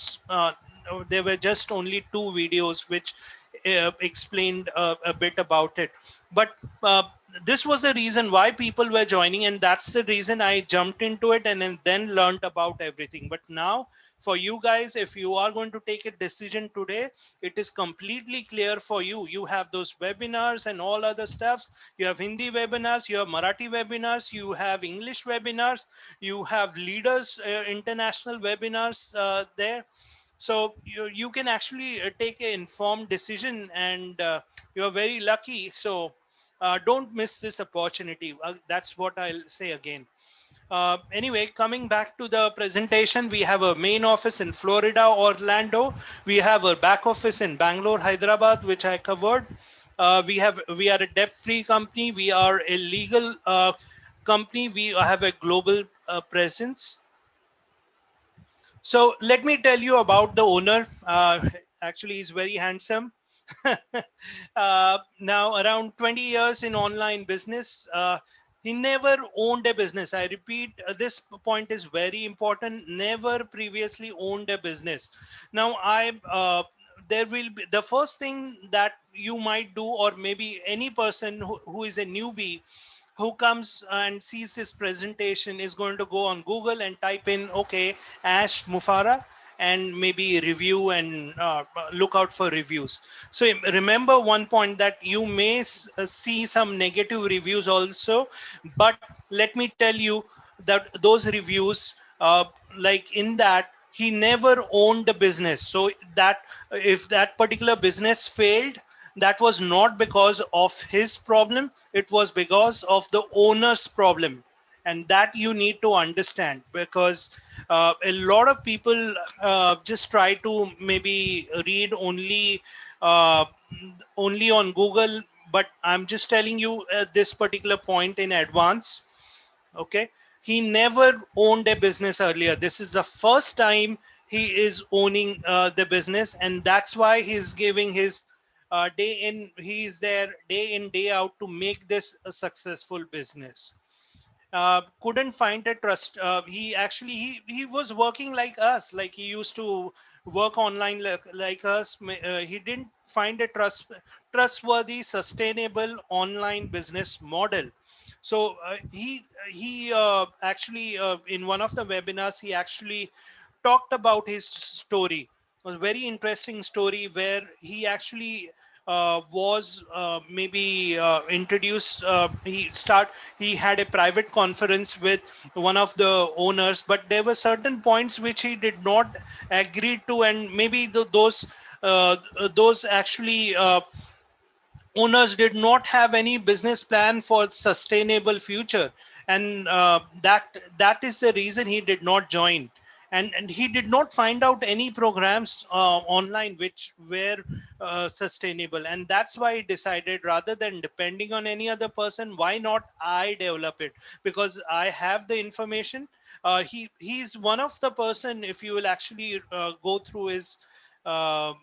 just only 2 videos which explained a bit about it. But this was the reason why people were joining, and that's the reason I jumped into it and then learned about everything. But now for you guys, if you are going to take a decision today, it is completely clear for you. You have those webinars and all other stuffs. You have Hindi webinars, you have Marathi webinars, you have English webinars, you have leaders international webinars there. So you can actually take an informed decision, and you're very lucky. So don't miss this opportunity. That's what I'll say again. Anyway, coming back to the presentation, we have a main office in Florida, Orlando. We have a back office in Bangalore, Hyderabad, which I covered. We are a debt-free company. We are a legal company. We have a global presence. So let me tell you about the owner. Actually, he's very handsome. Now, around 20 years in online business. He never owned a business. I repeat, this point is very important. Never previously owned a business. Now, there will be the first thing that you might do, or maybe any person who is a newbie who comes and sees this presentation is going to go on Google and type in, okay, Ash Mufara, and maybe review, and look out for reviews. So remember one point, that you may see some negative reviews also, but let me tell you that those reviews, like in that, he never owned a business. So that if that particular business failed, that was not because of his problem, it was because of the owner's problem. and that you need to understand, because a lot of people just try to maybe read uh, only on Google, but I'm just telling you this particular point in advance. Okay, he never owned a business earlier. This is the first time he is owning the business, and that's why he's giving his he's there day in day out to make this a successful business. Couldn't find a trust. He actually he was working like us, like he used to work online like us. He didn't find a trustworthy, sustainable online business model. So he actually in one of the webinars he actually talked about his story. It was a very interesting story where he actually was maybe introduced. He had a private conference with one of the owners, but there were certain points which he did not agree to, and maybe those actually owners did not have any business plan for sustainable future, and that is the reason he did not join. And he did not find out any programs online which were sustainable, and that's why he decided, rather than depending on any other person, why not I develop it, because I have the information. He's one of the person, if you will actually go through his uh,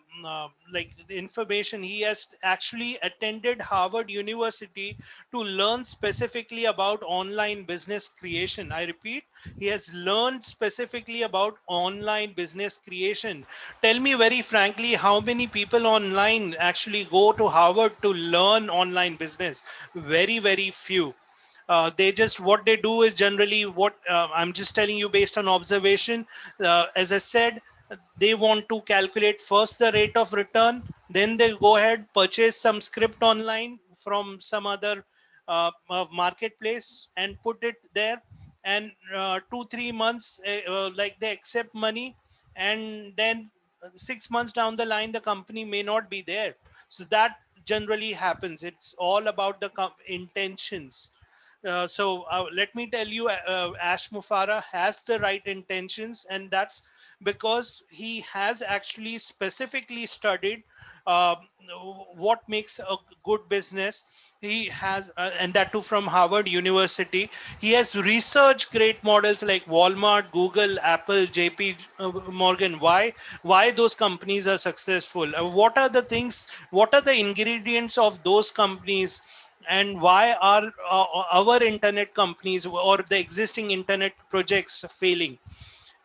like the information, he has actually attended Harvard University to learn specifically about online business creation. I repeat, he has learned specifically about online business creation. Tell me very frankly, how many people online actually go to Harvard to learn online business? Very, very few. They just, what they do is generally what I'm just telling you based on observation. As I said, they want to calculate first the rate of return, then they go ahead, purchase some script online from some other marketplace and put it there, and 2 3 months like they accept money, and then 6 months down the line the company may not be there. So that generally happens. It's all about the intentions. Let me tell you, Ash Mufara has the right intentions, and that's because he has actually specifically studied uh, what makes a good business. He has, and that too from Harvard University. He has researched great models like Walmart, Google, Apple, JP Morgan. Why those companies are successful? What are the things? What are the ingredients of those companies? And why are our internet companies or the existing internet projects failing?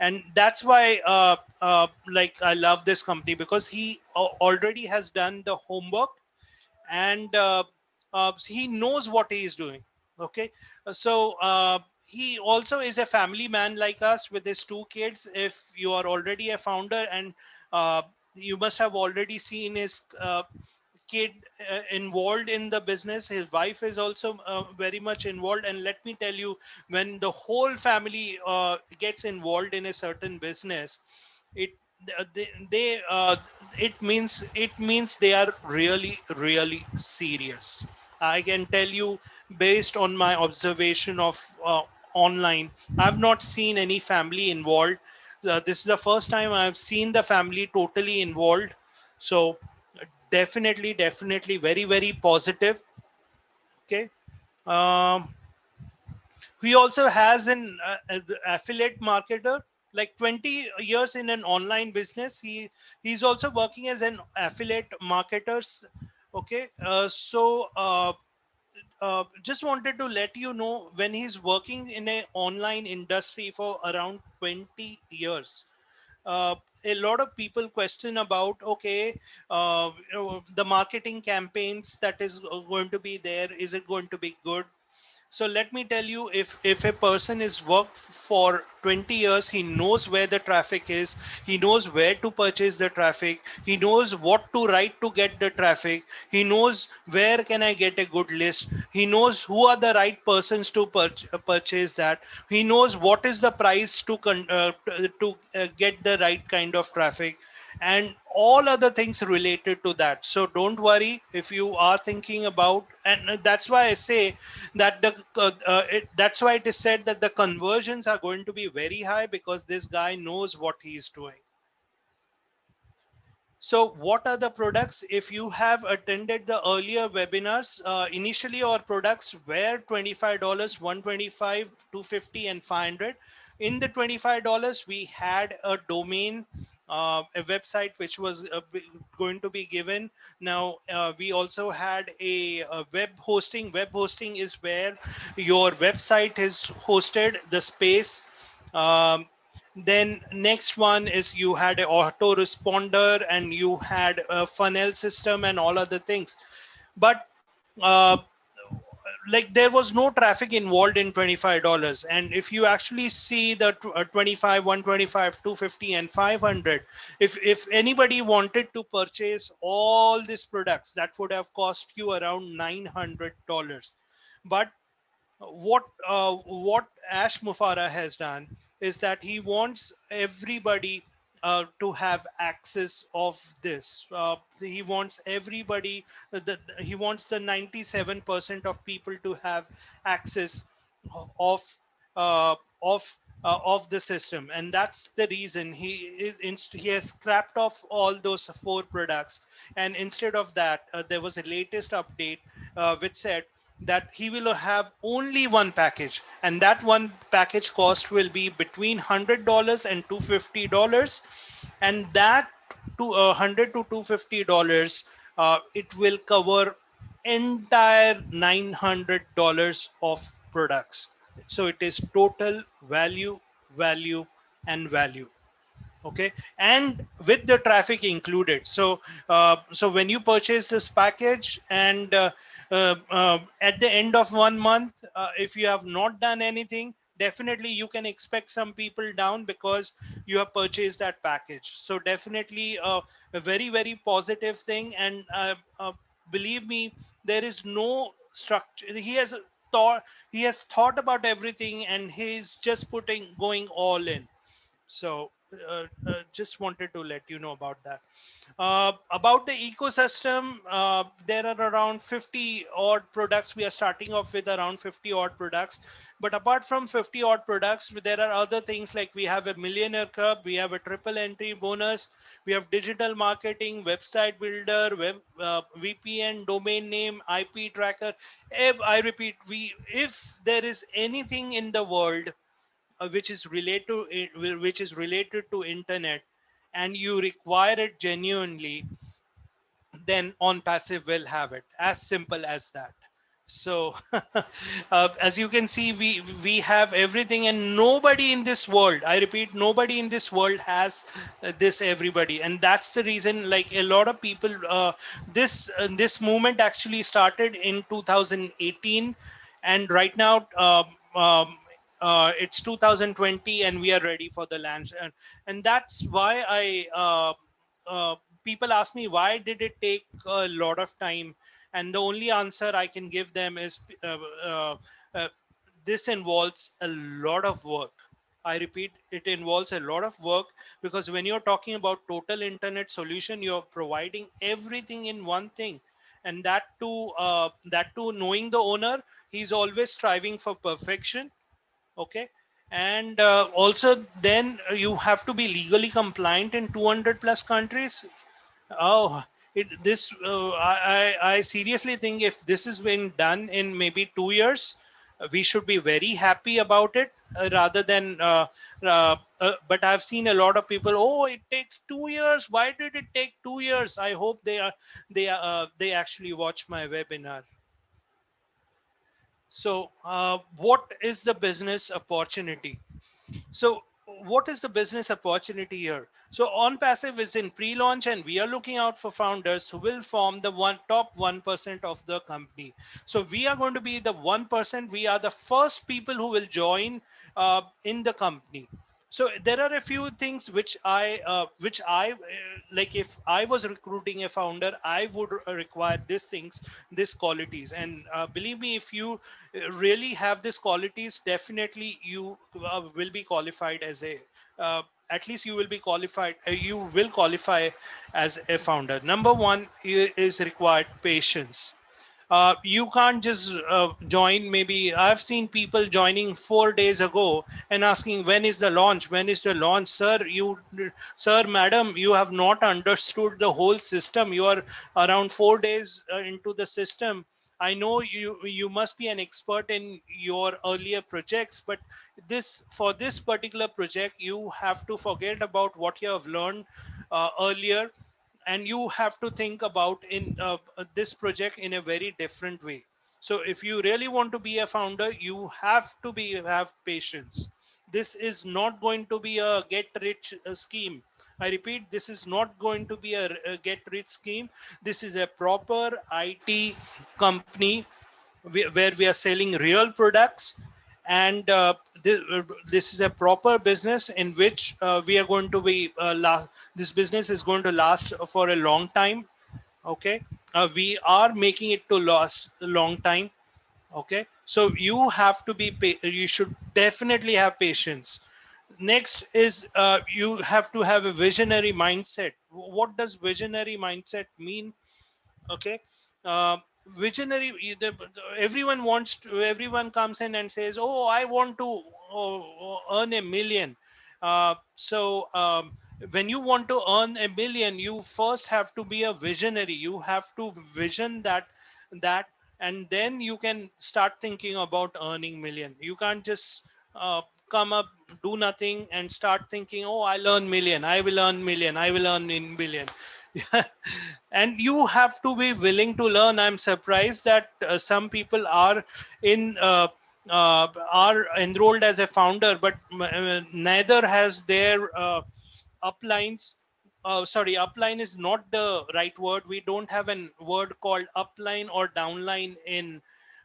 And that's why like I love this company, because he already has done the homework, and he knows what he is doing. Okay, so he also is a family man like us with his 2 kids. If you are already a founder, and uh, you must have already seen his kid involved in the business. His wife is also very much involved, and let me tell you, when the whole family gets involved in a certain business, it they it means they are really, really serious. I can tell you, based on my observation of online, I've not seen any family involved. This is the first time I've seen the family totally involved. So definitely very, very positive. Okay. um, he also has an affiliate marketer, like 20 years in an online business. He's also working as an affiliate marketers. Okay, just wanted to let you know, when he's working in a online industry for around 20 years, uh, a lot of people question about, okay, the marketing campaigns that is going to be there, is it going to be good? So let me tell you, if a person is worked for 20 years, he knows where the traffic is, he knows where to purchase the traffic, he knows what to write to get the traffic, he knows where can I get a good list, he knows who are the right persons to purchase that, he knows what is the price to get the right kind of traffic, and all other things related to that. So don't worry if you are thinking about, and that's why I say that that's why it is said that the conversions are going to be very high, because this guy knows what he's doing. So what are the products? If you have attended the earlier webinars, initially our products were $25, 125, 250, and 500. In the $25, we had a domain, a website which was going to be given. Now we also had a web hosting. Web hosting is where your website is hosted, the space. Then next one is you had an autoresponder, and you had a funnel system and all other things. But uh, like there was no traffic involved in $25. And if you actually see the 25, 125, 250, and 500, if anybody wanted to purchase all these products, that would have cost you around $900. But what Ash Mufara has done is that he wants everybody to have access of this. He wants everybody. He wants the 97% of people to have access of uh, of of the system, and that's the reason he has scrapped off all those 4 products. And instead of that, there was a latest update which said that he will have only one package, and that one package cost will be between $100 and $250. And that to $100 to $250, it will cover entire $900 of products. So it is total value, value, and value. Okay, and with the traffic included. So so when you purchase this package, and at the end of 1 month, if you have not done anything, definitely you can expect some people down, because you have purchased that package. So definitely a very, very positive thing. And believe me, there is no structure. He has thought about everything, and he's just going all in. So just wanted to let you know about that. About the ecosystem, there are around 50 odd products. We are starting off with around 50 odd products. But apart from 50 odd products, there are other things like we have a millionaire club, we have a triple entry bonus, we have digital marketing, website builder, VPN, domain name, IP tracker. I repeat, if there is anything in the world which is related to internet, and you require it genuinely, then Onpassive will have it. As simple as that. So as you can see, we have everything, and nobody in this world, I repeat, nobody in this world has this everybody. And that's the reason, like a lot of people, this movement actually started in 2018, and right now it's 2020, and we are ready for the launch. And that's why people ask me, why did it take a lot of time? And the only answer I can give them is uh, this involves a lot of work. I repeat, it involves a lot of work, because when you're talking about total internet solution, you're providing everything in one thing. And that too knowing the owner, he's always striving for perfection. Okay. And also then you have to be legally compliant in 200 plus countries. Oh, this I seriously think if this has been done in maybe 2 years, we should be very happy about it, rather than. But I've seen a lot of people. Oh, it takes 2 years. Why did it take 2 years? I hope they actually watch my webinar. So, what is the business opportunity? So what is the business opportunity here? So Onpassive is in pre-launch, and we are looking out for founders who will form the top 1% of the company. So we are going to be the 1%. We are the first people who will join in the company. So there are a few things which I like. If I was recruiting a founder, I would require these things, these qualities. And believe me, if you really have these qualities, definitely you will be qualified at least you will be qualified, you will qualify as a founder. Number one is required patience. You can't just join. Maybe I've seen people joining 4 days ago and asking, when is the launch, when is the launch? Sir, madam, you have not understood the whole system. You are around 4 days into the system. I know you must be an expert in your earlier projects, but for this particular project, you have to forget about what you have learned earlier, and you have to think about in this project in a very different way. So if you really want to be a founder, you have patience. This is not going to be a get rich scheme. I repeat, this is not going to be a get rich scheme. This is a proper IT company where we are selling real products, and this is a proper business in which we are going to be this business is going to last for a long time. Okay, we are making it to last a long time. Okay, so you have to be you should definitely have patience. Next is you have to have a visionary mindset. What does visionary mindset mean? Okay, uh, visionary, everyone comes in and says, oh, I want to earn 1 million. So when you want to earn 1 million, you first have to be a visionary. You have to vision that and then you can start thinking about earning million. You can't just come up, do nothing and start thinking, oh, I'll earn million, I will earn million, I will earn in billion. And you have to be willing to learn. I'm surprised that some people in are enrolled as a founder, but neither has their uplines. Sorry, upline is not the right word. We don't have a word called upline or downline in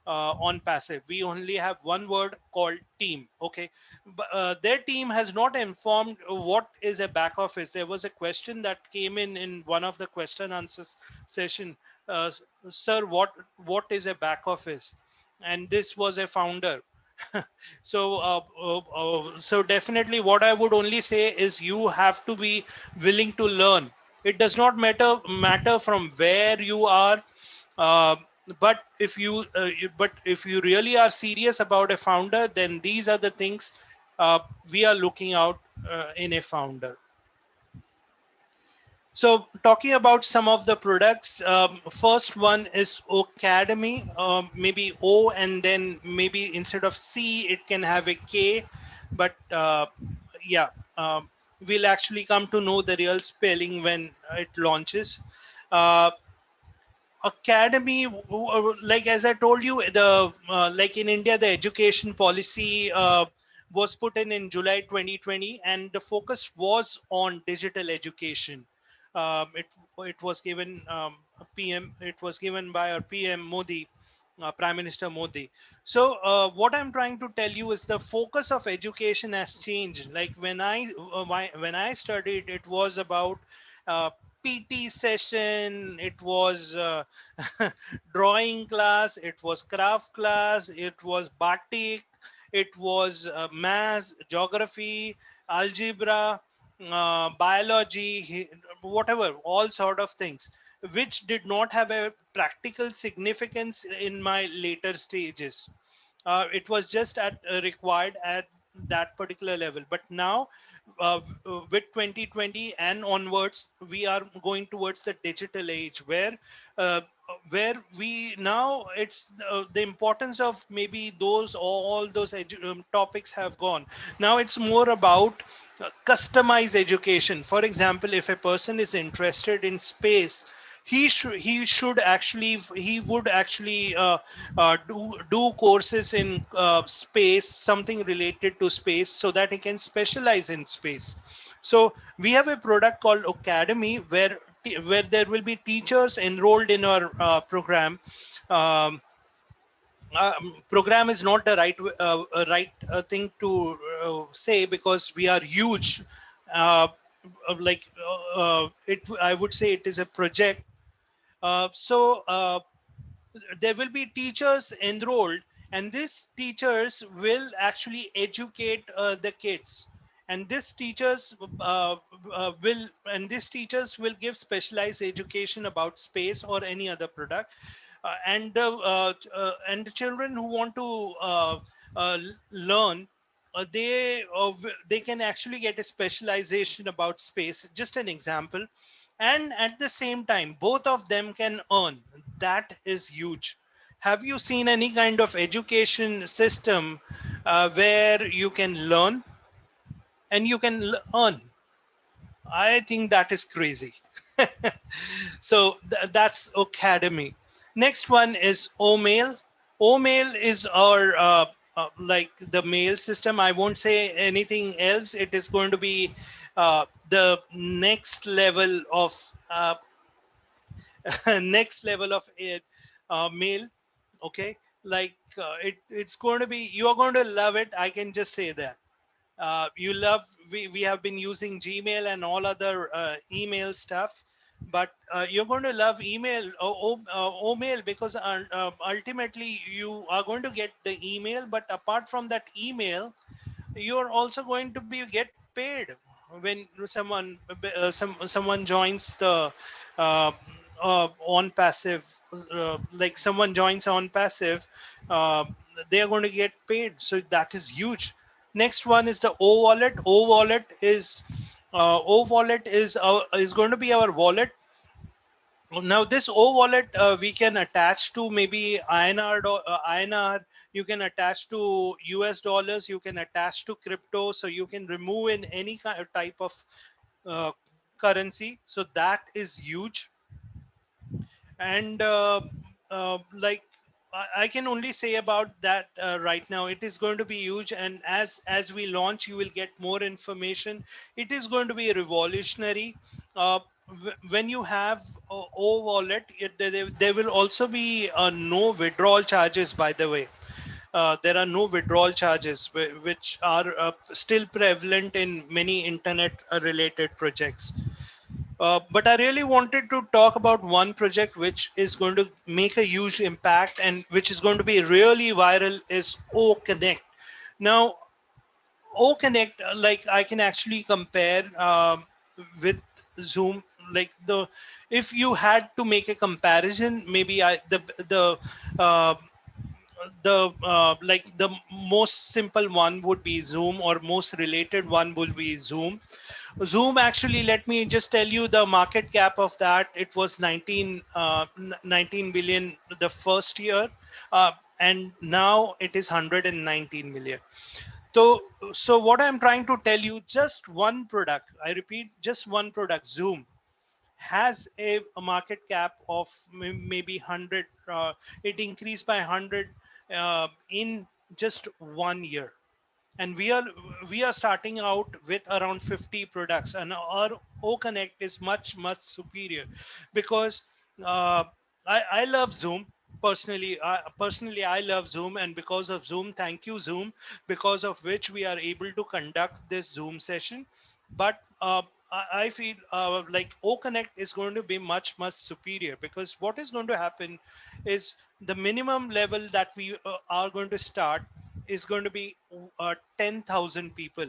Onpassive. We only have one word called team. Okay, but their team has not informed what is a back office. There was a question that came in one of the question answers session. uh, Sir, what is a back office? And this was a founder. So definitely what I would only say is you have to be willing to learn. It does not matter from where you are, uh, but if you really are serious about a founder, then these are the things we are looking out in a founder. So talking about some of the products, first one is Academy, maybe O and then maybe instead of C, it can have a K, but yeah, we'll actually come to know the real spelling when it launches. Uh, Academy, like as I told you, the like in India, the education policy was put in July 2020, and the focus was on digital education. It was given PM. It was given by our PM Modi, Prime Minister Modi. So what I'm trying to tell you is the focus of education has changed. Like when I studied, it was about PT session, it was drawing class, it was craft class, it was batik, it was math, geography, algebra, biology, whatever, all sort of things, which did not have a practical significance in my later stages. It was just required at that particular level. But now, with 2020 and onwards, we are going towards the digital age uh, where we now it's the importance of maybe all those topics have gone. Now it's more about customized education. For example, if a person is interested in space, he would actually do courses in space, something related to space, so that he can specialize in space. So we have a product called Academy, where there will be teachers enrolled in our program. Program is not the right thing to say, because we are huge. uh, it I would say it is a project. So there will be teachers enrolled, and these teachers will actually educate the kids. and this teachers will give specialized education about space or any other product, and the children who want to learn, they can actually get a specialization about space. Just an example. And at the same time, both of them can earn. That is huge. Have you seen any kind of education system where you can learn and you can earn? I think that is crazy. So that's academy. Next one is OMail. OMail is our like the mail system. I won't say anything else. It is going to be the next level of next level of mail. Okay, like it's going to be, you are going to love it. I can just say that. You love, we have been using Gmail and all other email stuff, but you're going to love email or mail, because ultimately you are going to get the email, but apart from that email, you're also going to be get paid when someone joins the uh, Onpassive, like someone joins Onpassive, uh, they are going to get paid. So that is huge. Next one is the O wallet. O wallet is going to be our wallet. Now this O wallet we can attach to maybe INR. You can attach to US dollars. You can attach to crypto. So you can remove in any kind of type of uh, currency. So that is huge. And like I can only say about that right now. It is going to be huge, and as we launch, you will get more information. It is going to be revolutionary. Uh, when you have O wallet, there will also be no withdrawal charges. By the way, there are no withdrawal charges, which are still prevalent in many internet related projects. But I really wanted to talk about one project which is going to make a huge impact and which is going to be really viral, is O Connect. Now, O Connect, like I can actually compare with Zoom. Like if you had to make a comparison, maybe uh, like the most simple one would be Zoom, or most related one would be Zoom. Zoom, actually, let me just tell you the market cap of that. It was 19 billion the first year, and now it is 119 million. So what I'm trying to tell you, just one product, I repeat, just one product, Zoom, has a market cap of maybe 100. It increased by 100 in just 1 year, and we are starting out with around 50 products, and our O Connect is much superior, because uh, I love Zoom. Personally, I love Zoom, and because of Zoom, thank you Zoom, because of which we are able to conduct this Zoom session. But I feel like O Connect is going to be much superior, because what is going to happen is the minimum level that we are going to start is going to be 10,000 people.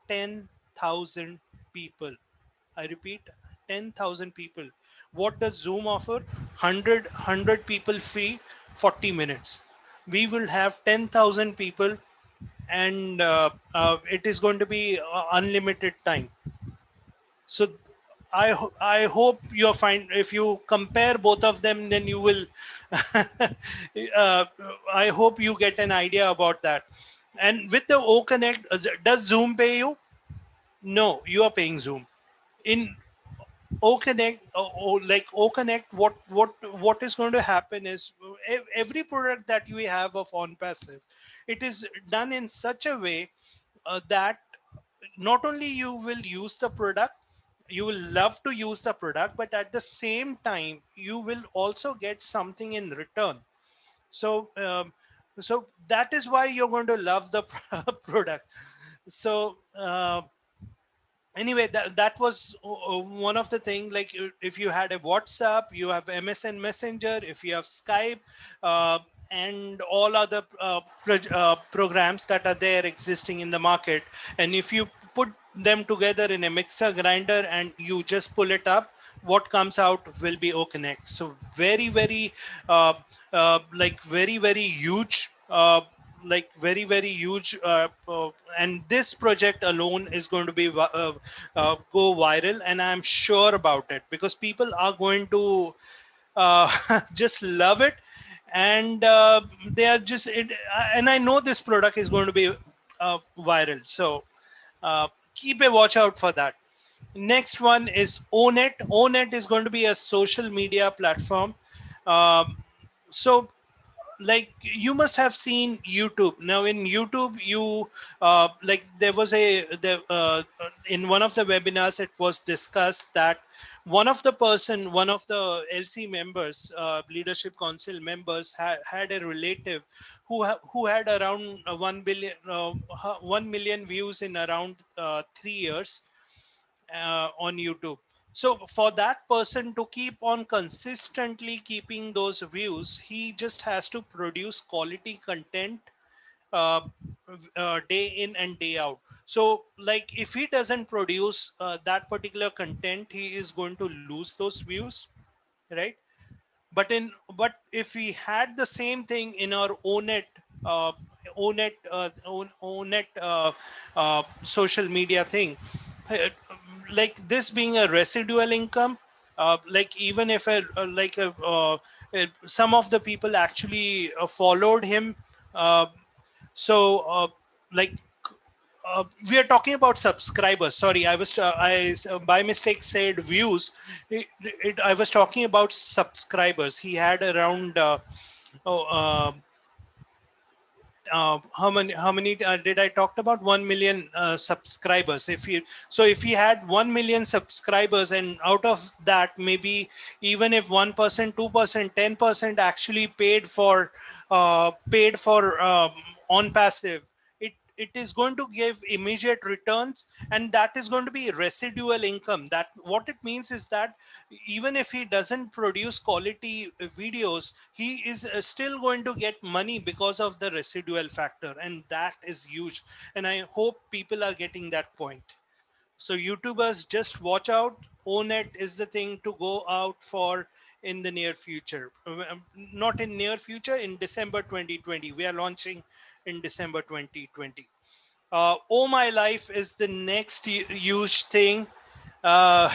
10,000 people. I repeat, 10,000 people. What does Zoom offer? 100 people free, 40 minutes. We will have 10,000 people, and it is going to be unlimited time. So I hope you're fine. If you compare both of them, then you will. uh, I hope you get an idea about that. And with the O Connect, does Zoom pay you? No, you are paying Zoom. In O Connect, like O Connect, what is going to happen is every product that we have of OnPassive, it is done in such a way that not only you will use the product, you will love to use the product, but at the same time you will also get something in return. So um, so that is why you're going to love the product. So anyway, that was one of the thing. Like if you had a WhatsApp, you have MSN Messenger, if you have Skype, uh, and all other programs that are there existing in the market, and if you put them together in a mixer grinder and you just pull it up, what comes out will be O Connect. So very, very like very huge, like very huge, and this project alone is going to be go viral, and I'm sure about it, because people are going to just love it, and they are just it, and I know this product is going to be viral. So keep a watch out for that. Next one is Onet. Onet is going to be a social media platform. So like you must have seen YouTube. Now in YouTube, you like there was in one of the webinars it was discussed that one of the LC members, leadership council members, had a relative who had around 1 million views in around 3 years on YouTube. So for that person to keep on consistently keeping those views, he just has to produce quality content uh, day in and day out. So like if he doesn't produce that particular content, he is going to lose those views, right? But if we had the same thing in our uh, onet social media thing, uh, like this being a residual income, like even if some of the people actually followed him, uh, so like we are talking about subscribers. Sorry, by mistake said views. I was talking about subscribers. He had around oh, how many did I talked about? 1 million subscribers. If he had 1 million subscribers, and out of that, maybe even if 1%, 2%, 10% actually paid for Onpassive, it is going to give immediate returns, and that is going to be residual income. That what it means is that even if he doesn't produce quality videos, he is still going to get money because of the residual factor, and that is huge. And I hope people are getting that point. So YouTubers, just watch out. Onet is the thing to go out for in the near future. Not in near future, in December 2020. We are launching in December 2020. Oh My Life is the next huge thing. uh,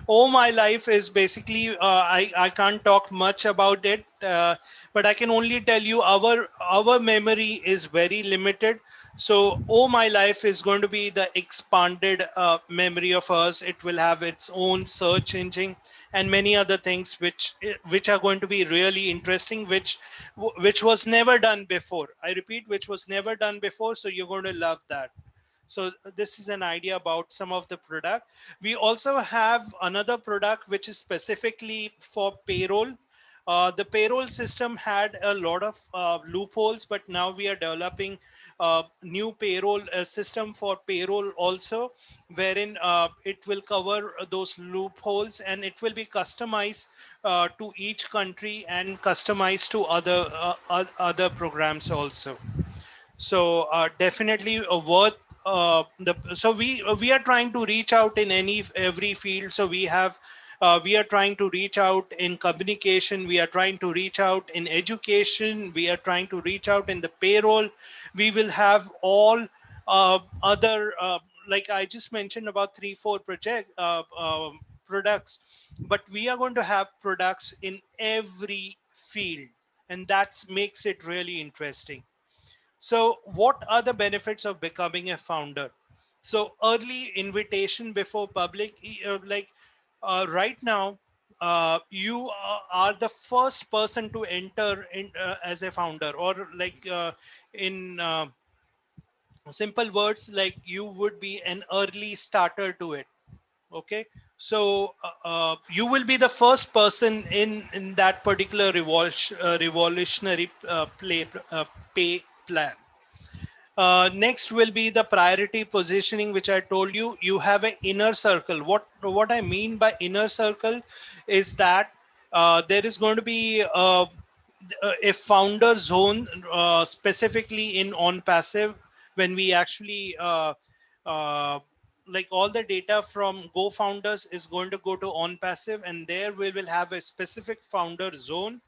Oh My Life is basically, I can't talk much about it, but I can only tell you our memory is very limited. So Oh My Life is going to be the expanded memory of us. It will have its own search engine and many other things which are going to be really interesting, which was never done before. I repeat, which was never done before. So you're going to love that. So this is an idea about some of the product. We also have another product which is specifically for payroll. The payroll system had a lot of loopholes, but now we are developing new payroll system for payroll also, wherein it will cover those loopholes, and it will be customized to each country and customized to other programs also. So definitely worth the so we are trying to reach out in every field. So we are trying to reach out in communication, we are trying to reach out in education, we are trying to reach out in the payroll. We will have all other like I just mentioned about 3 4 products, but we are going to have products in every field, and that makes it really interesting. So what are the benefits of becoming a founder? So early invitation before public, right now, you are the first person to enter in as a founder, or in simple words, like you would be an early starter to it. Okay, so you will be the first person in that particular revolutionary pay plan. Next will be the priority positioning, which I told you. You have an inner circle. What I mean by inner circle is that there is going to be a founder zone specifically in Onpassive. When we actually like all the data from Go founders is going to go to Onpassive, and there we will have a specific founder zone.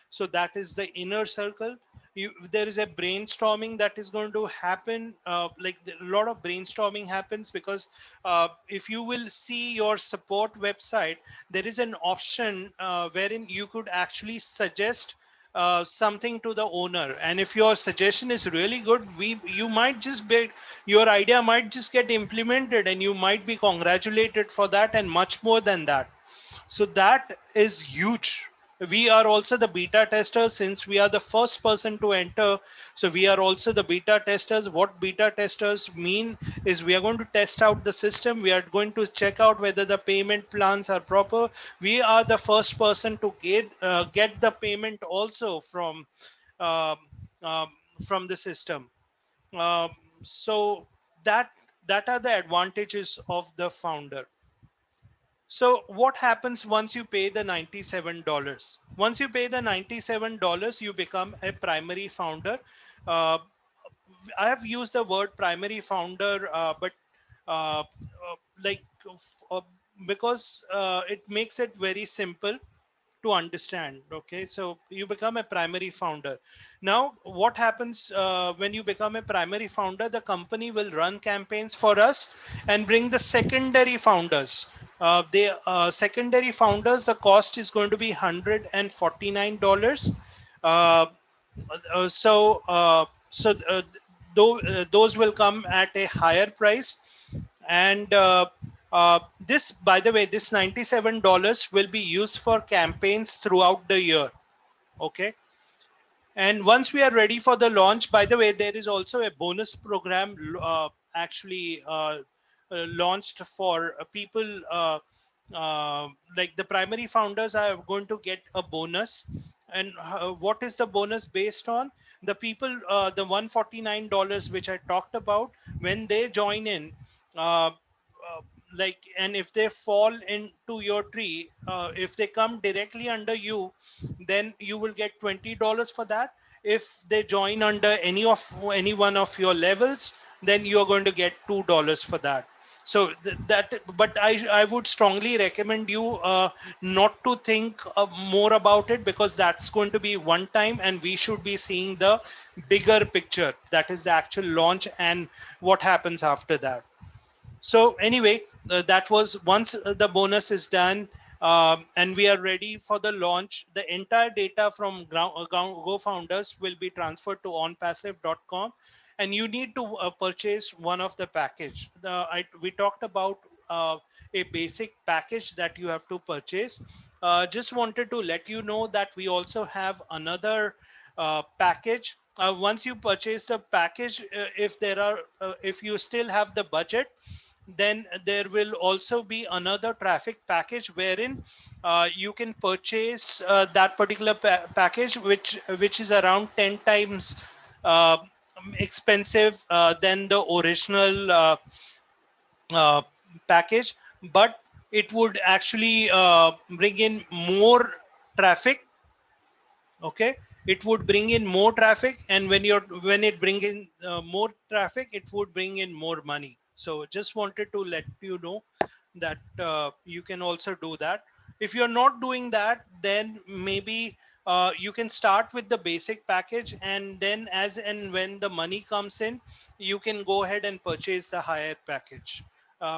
So that is the inner circle. There is a brainstorming that is going to happen. Like a lot of brainstorming happens because if you will see your support website, there is an option wherein you could actually suggest something to the owner, and if your suggestion is really good, you might just be, your idea might just get implemented, and you might be congratulated for that, and much more than that. So that is huge. We are also the beta testers, since we are the first person to enter. So we are also the beta testers. What beta testers mean is we are going to test out the system. We are going to check out whether the payment plans are proper. We are the first person to get the payment also um, um, from the system. Um, so that that are the advantages of the founder. So what happens once you pay the $97? Once you pay the $97, you become a primary founder. Uh, I have used the word primary founder, but like uh, because it makes it very simple to understand. Okay, so you become a primary founder. Now what happens when you become a primary founder? The company will run campaigns for us and bring the secondary founders. The secondary founders, the cost is going to be $149. uh, those will come at a higher price. And this, by the way, this $97 will be used for campaigns throughout the year. Okay. And once we are ready for the launch, by the way, there is also a bonus program actually launched for people like the primary founders are going to get a bonus. And what is the bonus based on? The people, the $149 which I talked about, when they join in, uh, like, and if they fall into your tree, if they come directly under you, then you will get $20 for that. If they join under any one of your levels, then you're going to get $2 for that. So but I would strongly recommend you not to think more about it, because that's going to be one time, and we should be seeing the bigger picture, that is the actual launch and what happens after that. So anyway, that was once the bonus is done, and we are ready for the launch, the entire data from Go founders will be transferred to onpassive.com, and you need to purchase one of the package. We talked about a basic package that you have to purchase. Just wanted to let you know that we also have another package. Once you purchase the package, if you still have the budget, then there will also be another traffic package wherein you can purchase that particular package, which is around 10 times uh, expensive than the original uh, package, but it would actually bring in more traffic. Okay, it would bring in more traffic, and when it bring in more traffic, it would bring in more money. So just wanted to let you know that you can also do that. If you're not doing that, then maybe you can start with the basic package, and then as and when the money comes in, you can go ahead and purchase the higher package,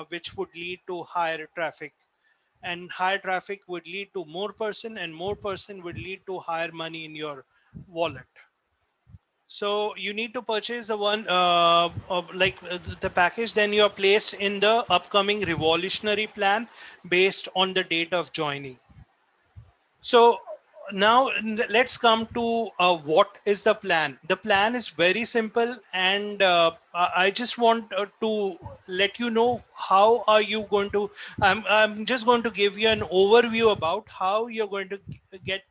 which would lead to higher traffic, and higher traffic would lead to more person, and more person would lead to higher money in your wallet. So you need to purchase the one the package, then you are placed in the upcoming revolutionary plan based on the date of joining. So now let's come to what is the plan. The plan is very simple, and I just want to let you know how are you going to. I'm just going to give you an overview about how you're going to get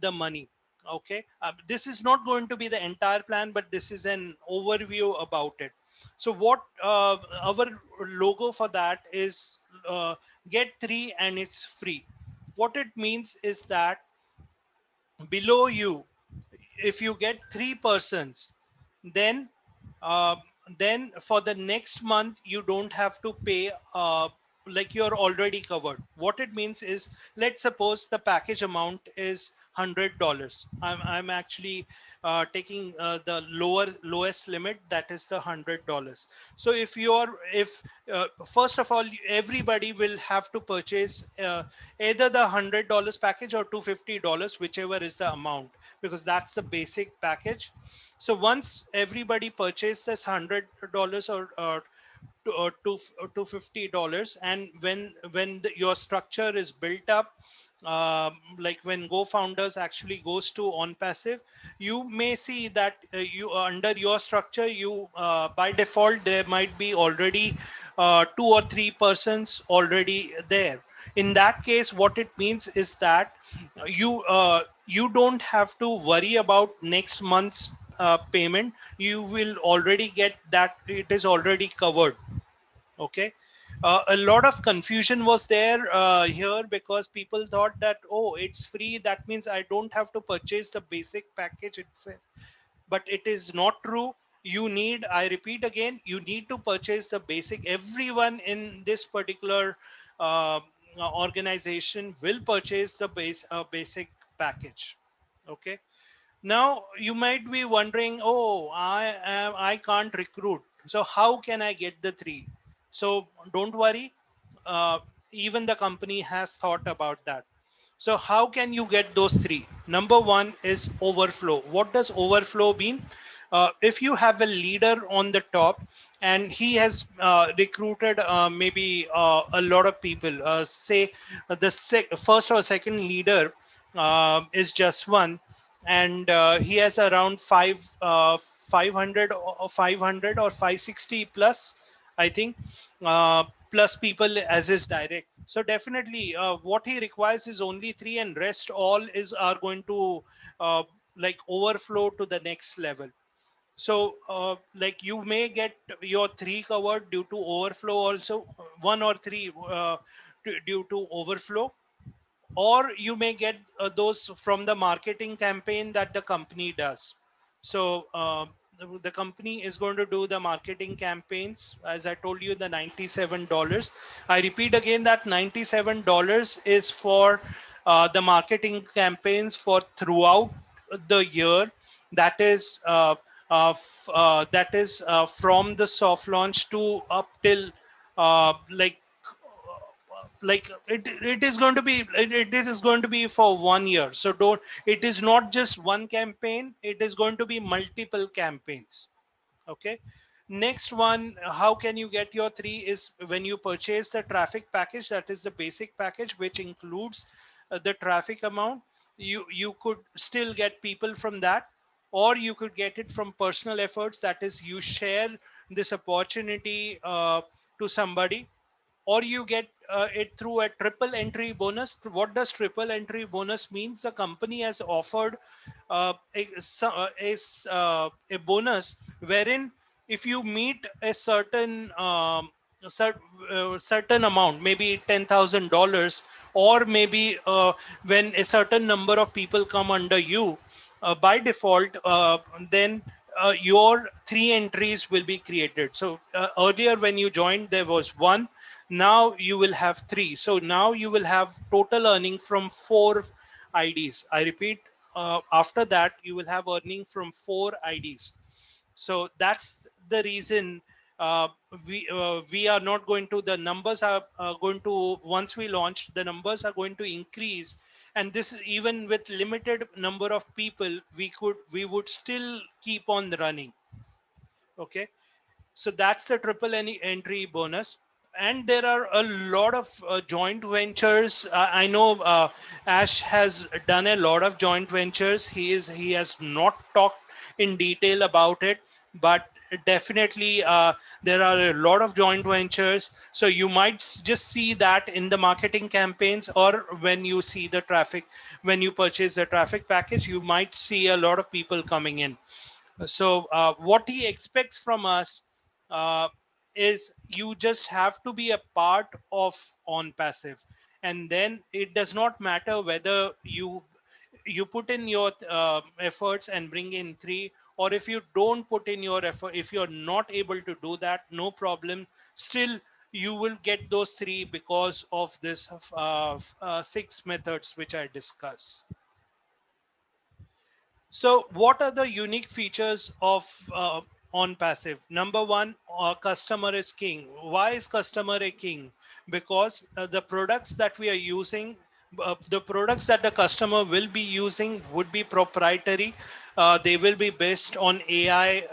the money. Okay, this is not going to be the entire plan, but this is an overview about it. So what our logo for that is, get 3 and it's free. What it means is that below you, if you get 3 persons, then then for the next month you don't have to pay, like you're already covered. What it means is, let's suppose the package amount is $100. I'm actually taking the lowest limit, that is the $100. So if first of all, everybody will have to purchase either the $100 package or $250, whichever is the amount, because that's the basic package. So once everybody purchased this $100 or $250, and when your structure is built up, like when Go Founders actually goes to Onpassive, you may see that you under your structure, you by default there might be already 2 or 3 persons already there. In that case, what it means is that you don't have to worry about next month's payment. You will already get that, it is already covered. Okay. A lot of confusion was there here, because people thought that, oh, it's free, that means I don't have to purchase the basic package itself. But it is not true. You need, I repeat again, you need to purchase the basic. Everyone in this particular organization will purchase the basic package. Okay. Now you might be wondering, oh, I can't recruit, so how can I get the three? So don't worry, uh, even the company has thought about that. So how can you get those three? Number one is overflow. What does overflow mean? If you have a leader on the top and he has recruited maybe a lot of people, say the first or second leader is just one, and he has around 500 or 560 plus, I think, plus people as his direct. So definitely what he requires is only three, and rest all is are going to uh, like overflow to the next level. So like you may get your three covered due to overflow also, one or three due to overflow, or you may get those from the marketing campaign that the company does. So the company is going to do the marketing campaigns, as I told you, the $97. I repeat again that $97 is for the marketing campaigns for throughout the year. That is from the soft launch to up till it is going to be, it is going to be for 1 year. So don't, it is not just one campaign, it is going to be multiple campaigns. Okay. Next one, how can you get your three, is when you purchase the traffic package, that is the basic package, which includes the traffic amount. You could still get people from that, or you could get it from personal efforts, that is you share this opportunity to somebody, or you get it through a triple entry bonus. What does triple entry bonus means? The company has offered a bonus wherein if you meet a certain amount, maybe $10,000, or maybe when a certain number of people come under you, by default, then your three entries will be created. So earlier when you joined, there was one. Now you will have three. So now you will have total earning from four IDs. I repeat, after that, you will have earning from four IDs. So that's the reason we are not going to, the numbers are going to, once we launch, the numbers are going to increase. And this is even with limited number of people, we would still keep on running. Okay. So that's the triple entry bonus. And there are a lot of joint ventures. I know Ash has done a lot of joint ventures. He has not talked in detail about it, but definitely there are a lot of joint ventures. So you might just see that in the marketing campaigns, or when you see the traffic, when you purchase the traffic package, you might see a lot of people coming in. So what he expects from us uh, is you just have to be a part of Onpassive, and then it does not matter whether you you put in your efforts and bring in 3, or if you don't put in your effort, if you're not able to do that, no problem, still you will get those 3 because of this 6 methods which I discussed. So what are the unique features of Onpassive? Number one, customer is king. Why is customer a king? Because the products that we are using, the products that the customer will be using would be proprietary. They will be based on AI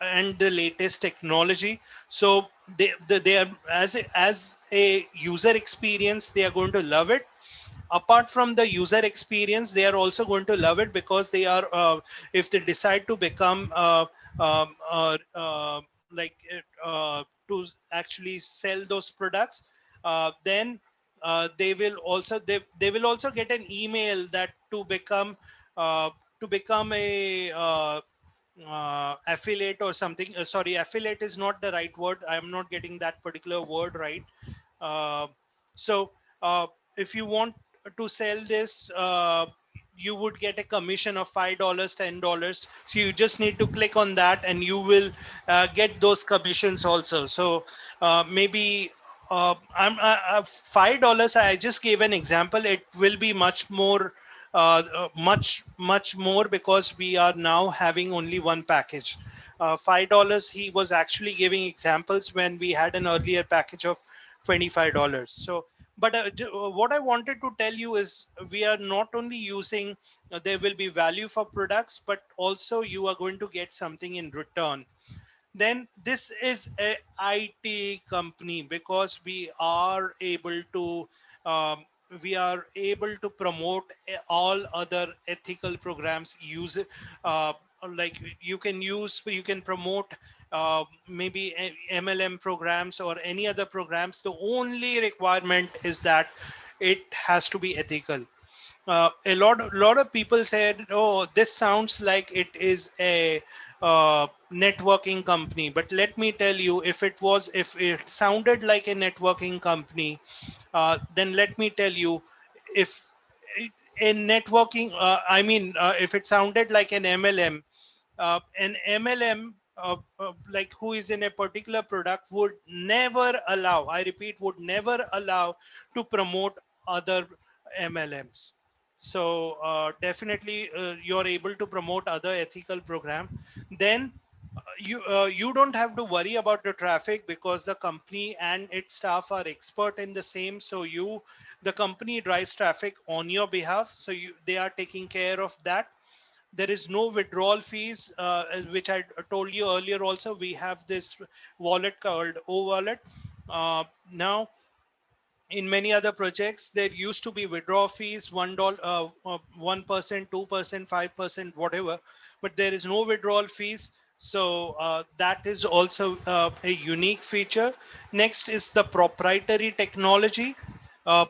and the latest technology. So they are, as a user experience, they are going to love it. Apart from the user experience, they are also going to love it because they are if they decide to become like to actually sell those products, then they will also get an email that to become a affiliate or something. Sorry, affiliate is not the right word. I am not getting that particular word right. uh, so uh, if you want to sell this, you would get a commission of $5, $10. So you just need to click on that and you will get those commissions also. So maybe $5, I just gave an example. It will be much more, much more, because we are now having only one package. $5, he was actually giving examples when we had an earlier package of $25. So but what I wanted to tell you is we are not only using, there will be value for products, but also you are going to get something in return. Then this is a IT company because um, we are able to promote all other ethical programs. Use uh, like you can promote maybe MLM programs or any other programs. The only requirement is that it has to be ethical. A lot of people said, "Oh, this sounds like it is a networking company." But let me tell you, if it sounded like a networking company, then let me tell you, if in networking, if it sounded like an MLM, like who is in a particular product, would never allow, I repeat, would never allow to promote other MLMs. So definitely you're able to promote other ethical program. Then you don't have to worry about the traffic because the company and its staff are expert in the same. So the company drives traffic on your behalf. So they are taking care of that. There is no withdrawal fees, which I told you earlier. Also, we have this wallet called O Wallet. Now in many other projects there used to be withdrawal fees, $1, 1%, 2%, 5%, whatever, but there is no withdrawal fees. So that is also a unique feature. Next is the proprietary technology.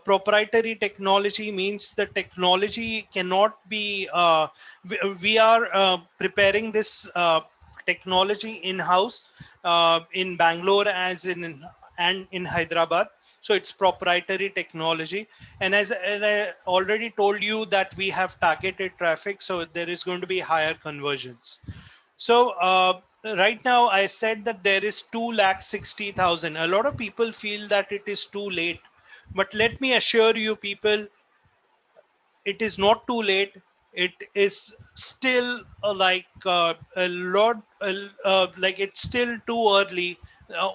Proprietary technology means the technology cannot be we are preparing this technology in-house in Bangalore as in and in Hyderabad. So it's proprietary technology. And I already told you that we have targeted traffic, so there is going to be higher conversions. So right now I said that there is 260,000. A lot of people feel that it is too late, but let me assure you people, it is not too late. It is still a lot, like it's still too early.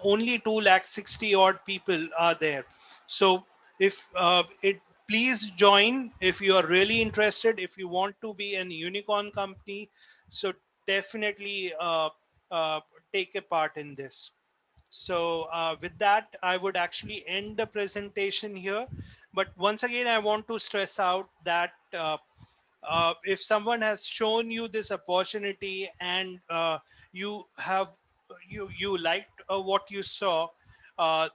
Only 260 odd people are there. So if please join if you are really interested, if you want to be an unicorn company. So definitely uh, take a part in this. So with that, I would actually end the presentation here. But once again, I want to stress out that if someone has shown you this opportunity and you have you liked what you saw,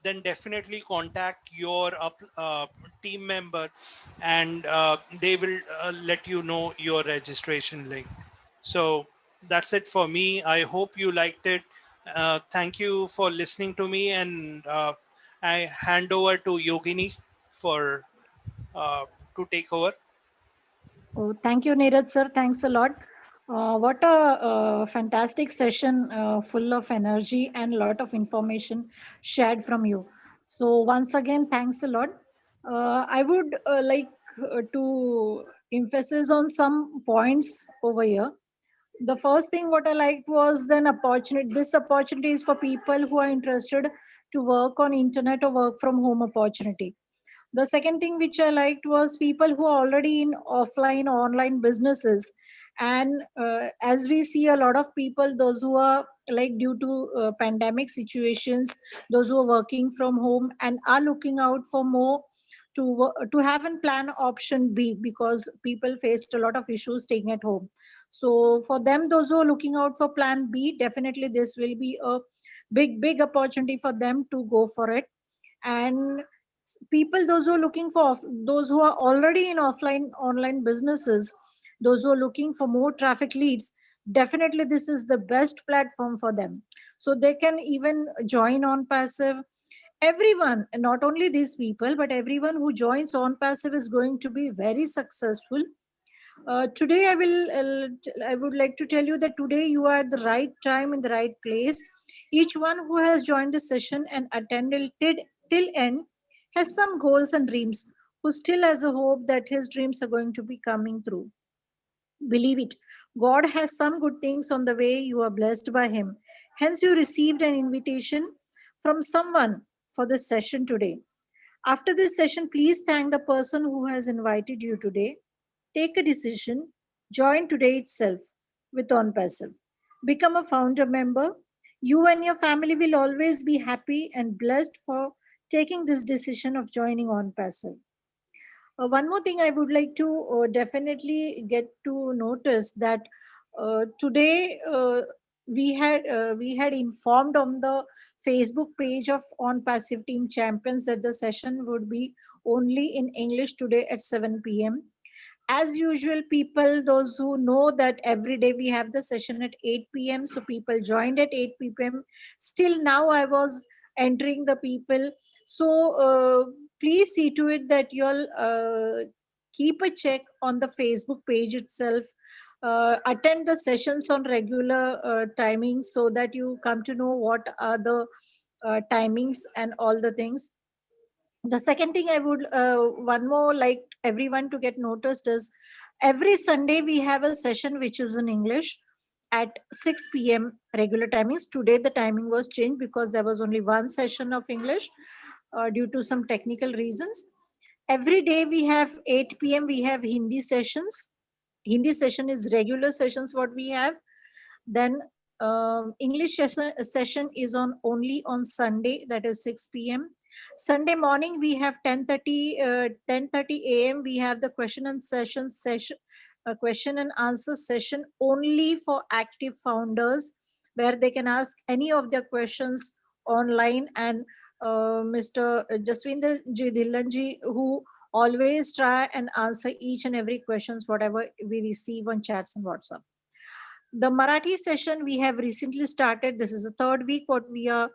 then definitely contact your team member, and they will let you know your registration link. So that's it for me. I hope you liked it. Thank you for listening to me, and I hand over to Yogini for to take over. Oh, thank you, Neeraj sir. Thanks a lot. What a fantastic session, full of energy and a lot of information shared from you. So once again, thanks a lot. I would like to emphasize on some points over here. The first thing what I liked was then opportunity. This opportunity is for people who are interested to work on internet or work from home opportunity. The second thing which I liked was people who are already in offline or online businesses. And as we see a lot of people, those who are like due to pandemic situations, those who are working from home and are looking out for more to have a plan option B, because people faced a lot of issues staying at home. So for them, those who are looking out for plan B, definitely this will be a big opportunity for them to go for it. And people, those who are looking for those who are already in offline online businesses, those who are looking for more traffic leads, definitely this is the best platform for them. So they can even join on passive. Everyone, not only these people, but everyone who joins on passive is going to be very successful. Today I would like to tell you that today you are at the right time in the right place. Each one who has joined the session and attended till end has some goals and dreams, who still has a hope that his dreams are going to be coming through. Believe it, God has some good things on the way. You are blessed by him. Hence you received an invitation from someone for this session today. After this session, please thank the person who has invited you today. Take a decision. Join today itself with OnPassive. Become a founder member. You and your family will always be happy and blessed for taking this decision of joining OnPassive. One more thing I would like to definitely get to notice that today we had informed on the Facebook page of On Passive Team Champions that the session would be only in English today at 7 p.m. As usual, people, those who know that every day we have the session at 8 p.m., so people joined at 8 p.m. Still now I was entering the people. So please see to it that you'll keep a check on the Facebook page itself. Attend the sessions on regular timings, so that you come to know what are the timings and all the things. The second thing I would one more like everyone to get noticed is every Sunday we have a session which is in English at 6 p.m. regular timings. Today the timing was changed because there was only one session of English due to some technical reasons. Every day we have 8 p.m. we have Hindi sessions. Hindi session is regular sessions what we have. Then English session is on only on Sunday, that is 6 p.m. Sunday morning we have 10:30 a.m. We have the question and answer session only for active founders, where they can ask any of their questions online. And Mr. Jaswinder Ji Dhillanji, who always try and answer each and every questions whatever we receive on chats and WhatsApp. The Marathi session we have recently started. This is the third week what we have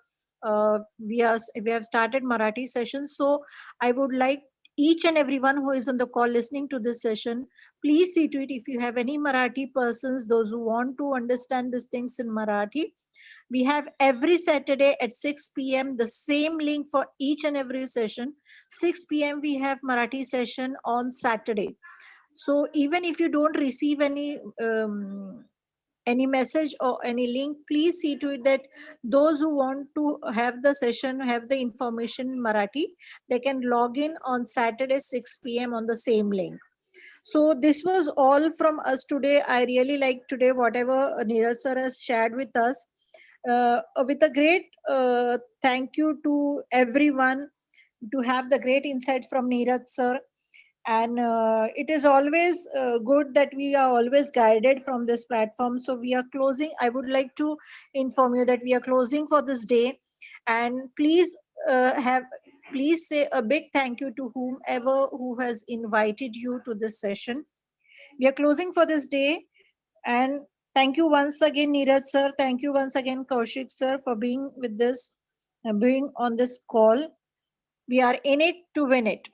started Marathi session. So I would like each and everyone who is on the call listening to this session, please see to it, if you have any Marathi persons, those who want to understand these things in Marathi, we have every Saturday at 6 p.m. the same link for each and every session. 6 p.m. we have Marathi session on Saturday. So even if you don't receive any message or any link, please see to it that those who want to have the session, have the information in Marathi, they can log in on Saturday 6 p.m. on the same link. So this was all from us today. I really like today whatever Neeraj sir has shared with us. With a great thank you to everyone to have the great insights from Neeraj sir. And it is always good that we are always guided from this platform. So we are closing. I would like to inform you that we are closing for this day. And please say a big thank you to whomever who has invited you to this session. We are closing for this day. And thank you once again, Neeraj sir. Thank you once again, Kaushik sir, for being with this and being on this call. We are in it to win it.